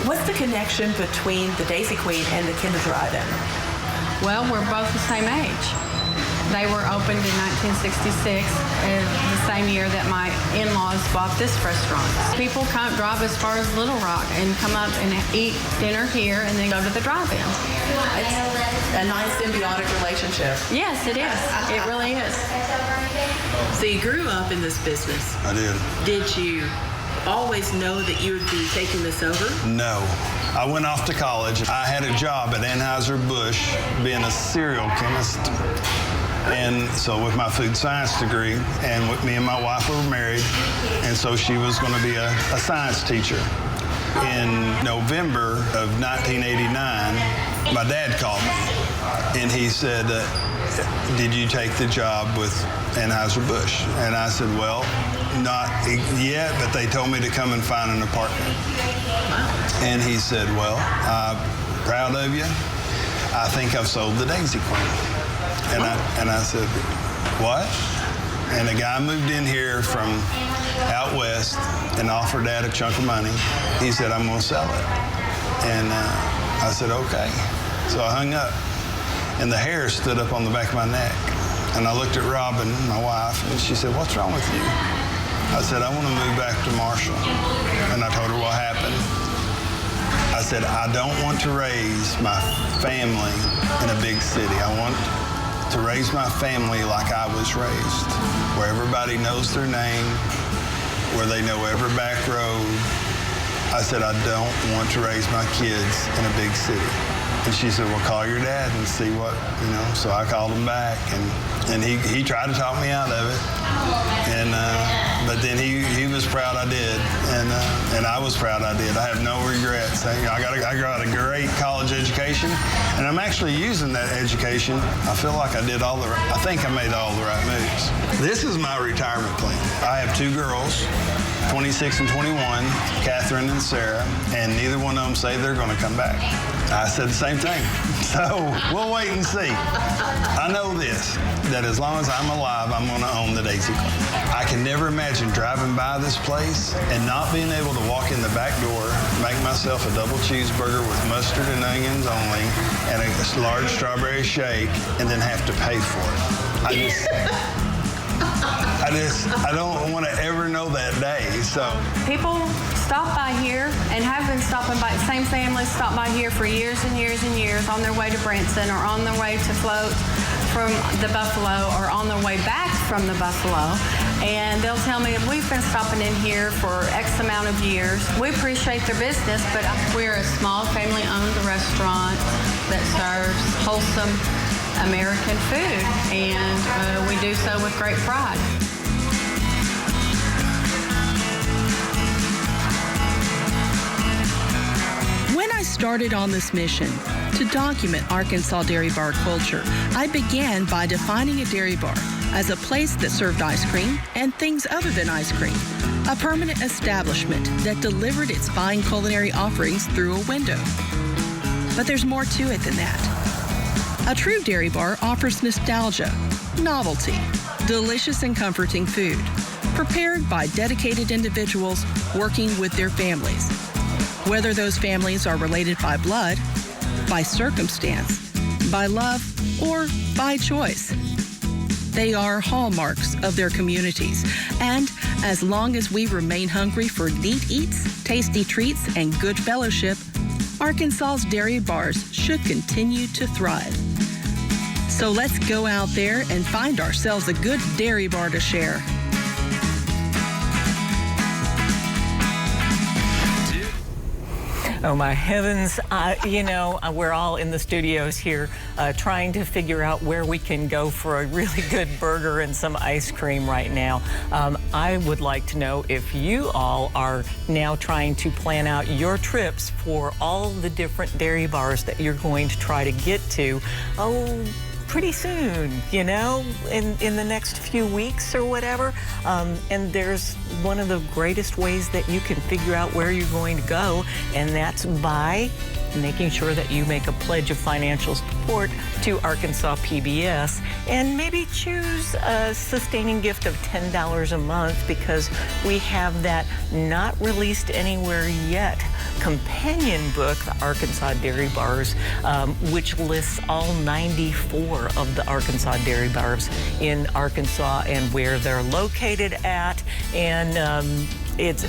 What's the connection between the Daisy Queen and the Kinder Drive-In? Well, we're both the same age. They were opened in 1966, the same year that my in-laws bought this restaurant. People can't drive as far as Little Rock and come up and eat dinner here and then go to the drive-in. It's a nice symbiotic relationship. Yes, it is. It really is. So you grew up in this business. I did. Did you always know that you would be taking this over? No. I went off to college. I had a job at Anheuser-Busch being a cereal chemist. And so with my food science degree, and with me and my wife were married, and so she was going to be a science teacher. In November of 1989, my dad called me, and he said, did you take the job with Anheuser-Busch? And I said, well, not yet, but they told me to come and find an apartment. And he said, well, I'm proud of you. I think I've sold the Daisy Queen. And I said, what? And a guy moved in here from out west and offered Dad a chunk of money. He said, I'm going to sell it. And I said, okay. So I hung up, and the hair stood up on the back of my neck. And I looked at Robin, my wife, and she said, what's wrong with you? I said, I want to move back to Marshall. And I told her what happened. I said, I don't want to raise my family in a big city. I want to raise my family like I was raised, where everybody knows their name, where they know every back road. I said, I don't want to raise my kids in a big city. And she said, well, call your dad and see what, So I called him back, and he tried to talk me out of it. And but then he was proud I did, and I was proud I did. I have no regrets. I got a great college education, and I'm actually using that education. I feel like I think I made all the right moves. This is my retirement plan. I have 2 girls, 26 and 21, Catherine and Sarah, and neither one of them say they're going to come back. I said the same thing. So we'll wait and see. I know this. that as long as I'm alive, I'm going to own the Daisy Club. I can never imagine driving by this place and not being able to walk in the back door, make myself a double cheeseburger with mustard and onions only, and a large strawberry shake, and then have to pay for it. I don't want to ever know that day, so. People stop by here and have been stopping by, same families stop by here for years and years and years on their way to Branson or on their way to float from the Buffalo or on their way back from the Buffalo. And they'll tell me, we've been stopping in here for X amount of years. We appreciate their business, but we're a small family-owned restaurant that serves wholesome American food, and we do so with great pride. When I started on this mission to document Arkansas dairy bar culture, I began by defining a dairy bar as a place that served ice cream and things other than ice cream, a permanent establishment that delivered its fine culinary offerings through a window. But there's more to it than that. A true dairy bar offers nostalgia, novelty, delicious and comforting food, prepared by dedicated individuals working with their families. Whether those families are related by blood, by circumstance, by love, or by choice. They are hallmarks of their communities. And as long as we remain hungry for neat eats, tasty treats, and good fellowship, Arkansas's dairy bars should continue to thrive. So let's go out there and find ourselves a good dairy bar to share. Oh, my heavens. We're all in the studios here trying to figure out where we can go for a really good burger and some ice cream right now. I would like to know if you all are now trying to plan out your trips for all the different dairy bars that you're going to try to get to. Pretty soon, in the next few weeks or whatever. And there's one of the greatest ways that you can figure out where you're going to go, and that's by making sure that you make a pledge of financial support to Arkansas PBS and maybe choose a sustaining gift of $10 a month, because we have that not released anywhere yet companion book, the Arkansas Dairy Bars, which lists all 94 of the Arkansas dairy bars in Arkansas and where they're located at, and it's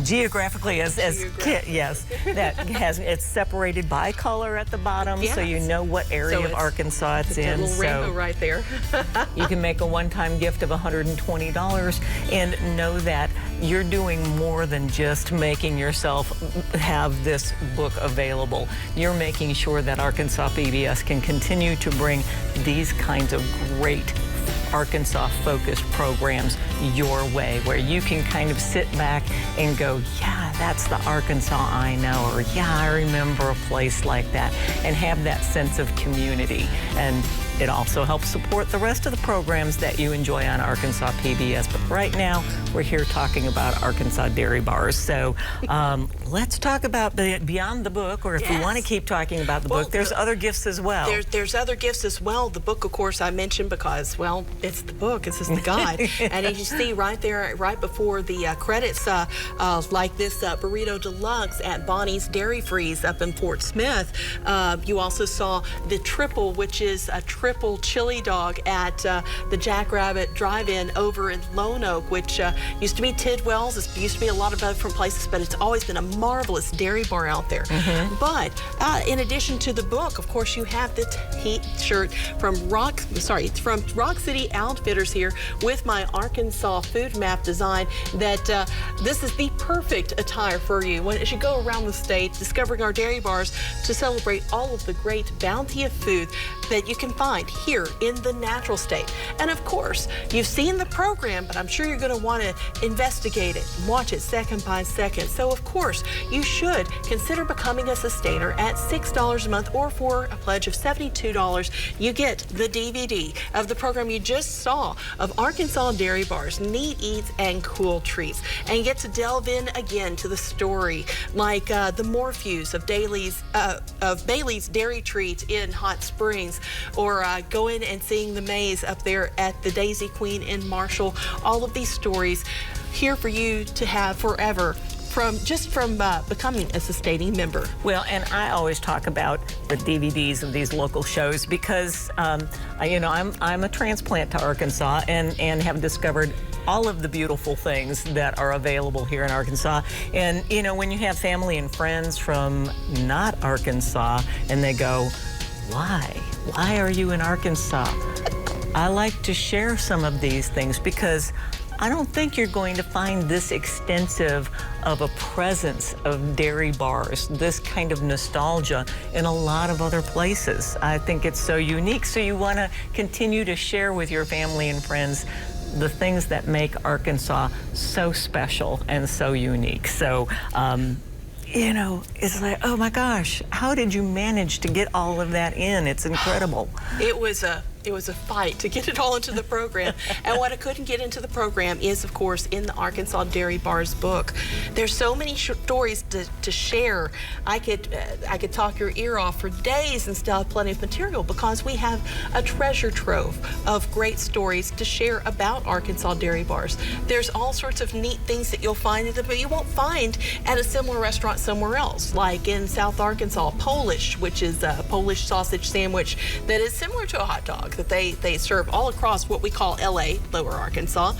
geographically it's separated by color at the bottom, so you know what area of Arkansas it's in. A little rainbow right there. You can make a one-time gift of $120 and know that you're doing more than just making yourself have this book available. You're making sure that Arkansas PBS can continue to bring these kinds of great Arkansas-focused programs your way, where you can kind of sit back and go, yeah, that's the Arkansas I know, or yeah, I remember a place like that, and have that sense of community. And it also helps support the rest of the programs that you enjoy on Arkansas PBS. But right now, we're here talking about Arkansas dairy bars. So let's talk about beyond the book, or if you want to keep talking about the book, there's other gifts as well. There's other gifts as well. The book, of course, I mentioned because, well, it's the book. It's just the guide. And as you see right there, right before the credits, like this Burrito Deluxe at Bonnie's Dairy Freeze up in Fort Smith. You also saw the triple, which is a triple chili dog at the Jackrabbit Drive-In over in Lone Oak, which used to be Tidwell's. It used to be a lot of different places, but it's always been a marvelous dairy bar out there. But in addition to the book, of course, you have the T-shirt from Rock City Outfitters here with my Arkansas food map design. That this is the perfect attire for you as you go around the state, discovering our dairy bars to celebrate all of the great bounty of food that you can find here in the natural state. And of course, you've seen the program, but I'm I'm sure you're going to want to investigate it, watch it second by second. So, of course, you should consider becoming a sustainer at $6 a month, or for a pledge of $72, you get the DVD of the program you just saw of Arkansas Dairy Bar's neat eats and cool treats, and you get to delve in again to the story, like the Morphews of Bailey's Dairy Treats in Hot Springs, or going and seeing the maze up there at the Daisy Queen in Marshall. All of these stories here for you to have forever from becoming a sustaining member. Well, and I always talk about the DVDs of these local shows because, I'm a transplant to Arkansas and have discovered all of the beautiful things that are available here in Arkansas. And, when you have family and friends from not Arkansas and they go, why? Why are you in Arkansas? I like to share some of these things because I don't think you're going to find this extensive of a presence of dairy bars, this kind of nostalgia in a lot of other places. I think it's so unique. So you want to continue to share with your family and friends the things that make Arkansas so special and so unique. So, it's like, oh my gosh, how did you manage to get all of that in? It's incredible. It was a fight to get it all into the program. And what I couldn't get into the program is, of course, in the Arkansas Dairy Bar's book. There's so many stories to share. I could talk your ear off for days and still have plenty of material, because we have a treasure trove of great stories to share about Arkansas Dairy Bars. There's all sorts of neat things that you'll find that you won't find at a similar restaurant somewhere else, like in South Arkansas, Polish, which is a Polish sausage sandwich that is similar to a hot dog that they serve all across what we call LA, Lower Arkansas,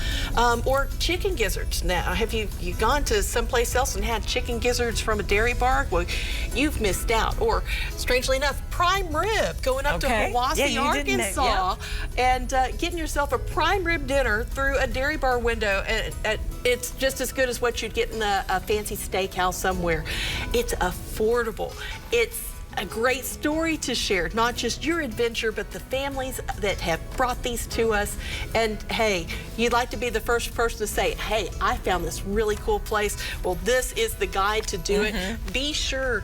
or chicken gizzards. Now, have you gone to someplace else and had chicken gizzards from a dairy bar? Well, you've missed out. Or, strangely enough, prime rib, going up to Hiwassee, Arkansas, and getting yourself a prime rib dinner through a dairy bar window. And it's just as good as what you'd get in a fancy steakhouse somewhere. It's affordable. It's a great story to share, not just your adventure, but the families that have brought these to us. And hey, you'd like to be the first person to say, hey, I found this really cool place. Well, this is the guide to do it. Be sure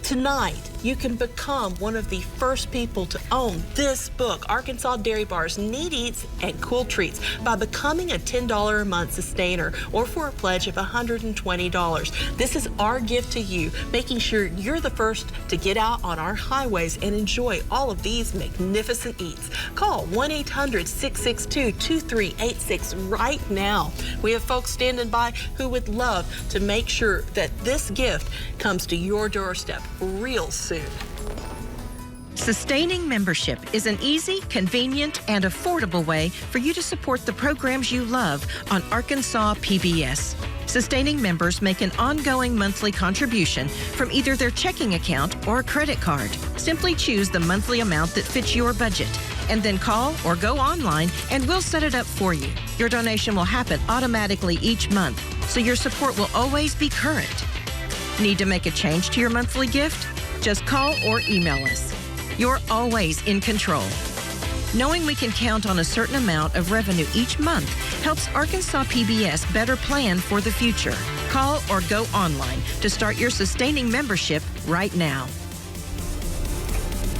tonight you can become one of the first people to own this book, Arkansas Dairy Bar's Neat Eats and Cool Treats, by becoming a $10 a month sustainer, or for a pledge of $120. This is our gift to you, making sure you're the first to get out on our highways and enjoy all of these magnificent eats. Call 1-800-662-2386 right now. We have folks standing by who would love to make sure that this gift comes to your doorstep real soon. Sustaining membership is an easy, convenient, and affordable way for you to support the programs you love on Arkansas PBS. Sustaining members make an ongoing monthly contribution from either their checking account or credit card. Simply choose the monthly amount that fits your budget, and then call or go online and we'll set it up for you. Your donation will happen automatically each month, so your support will always be current. Need to make a change to your monthly gift? Just call or email us. You're always in control. Knowing we can count on a certain amount of revenue each month helps Arkansas PBS better plan for the future. Call or go online to start your sustaining membership right now.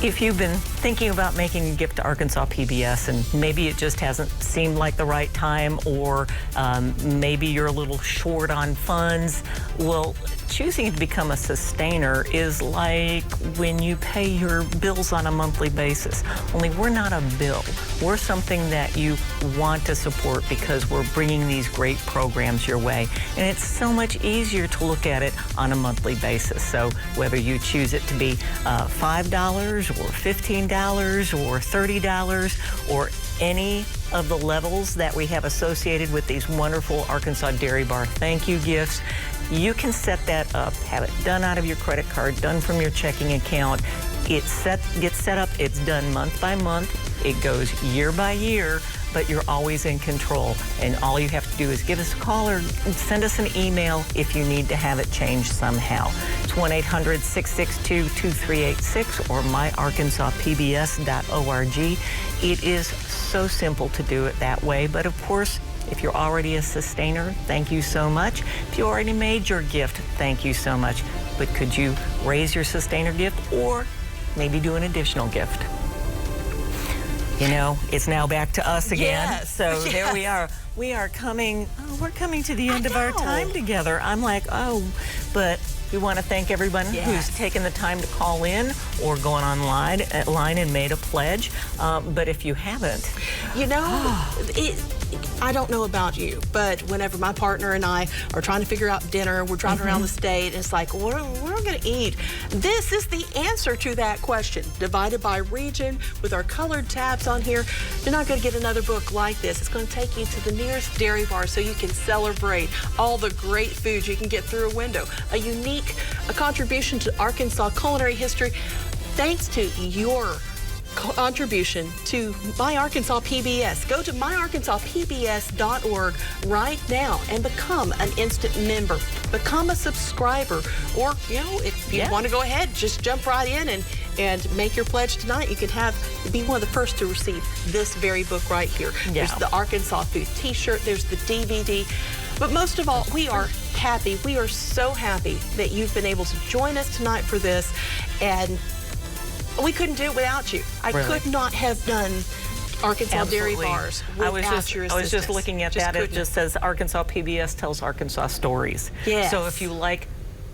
If you've been thinking about making a gift to Arkansas PBS and maybe it just hasn't seemed like the right time, or maybe you're a little short on funds, well, choosing to become a sustainer is like when you pay your bills on a monthly basis. Only we're not a bill. We're something that you want to support because we're bringing these great programs your way. And it's so much easier to look at it on a monthly basis. So whether you choose it to be $5 or $15 or $30 or any of the levels that we have associated with these wonderful Arkansas Dairy Bar thank you gifts, you can set that up, have it done out of your credit card, done from your checking account. It gets set up, it's done month by month, it goes year by year, but you're always in control. And all you have to do is give us a call or send us an email if you need to have it changed somehow. It's 1-800-662-2386 or myarkansaspbs.org. It is so simple to do it that way, but of course, If you're already a sustainer, thank you so much. If you already made your gift, thank you so much. But could you raise your sustainer gift or maybe do an additional gift? You know, it's now back to us again. Yes. So there we are. We are coming, we're coming to the end of our time together. I'm like, but we want to thank everyone who's taken the time to call in or gone online and made a pledge. But if you haven't, you know, I don't know about you, but whenever my partner and I are trying to figure out dinner, we're driving around the state, and it's like, what are we going to eat? This is the answer to that question. Divided by region with our colored tabs on here. You're not going to get another book like this. It's going to take you to the nearest dairy bar so you can celebrate all the great food you can get through a window. A contribution to Arkansas culinary history, thanks to your contribution to My Arkansas PBS. Go to myarkansaspbs.org right now and become an instant member. Become a subscriber. Or, you know, if you want to go ahead, just jump right in and make your pledge tonight. You can be one of the first to receive this very book right here. There's the Arkansas Food t-shirt. There's the DVD. But most of all, we are happy. We are so happy that you've been able to join us tonight for this. And we couldn't do it without you. I could not have done Arkansas Dairy Bars without your assistance. I was just looking at that. It just says Arkansas PBS tells Arkansas stories. Yes. So if you like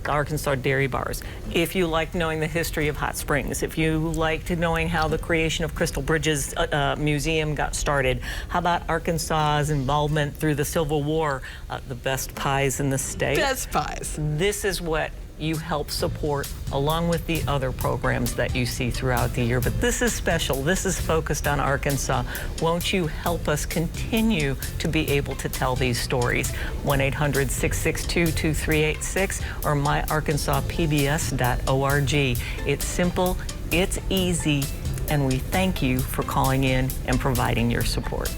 Arkansas Dairy Bars, if you like knowing the history of Hot Springs, if you liked knowing how the creation of Crystal Bridges Museum got started, how about Arkansas's involvement through the Civil War, the best pies in the state? Best pies. This is what you help support along with the other programs that you see throughout the year. But this is special. This is focused on Arkansas. Won't you help us continue to be able to tell these stories? 1-800-662-2386 or myarkansaspbs.org. It's simple, it's easy, and we thank you for calling in and providing your support.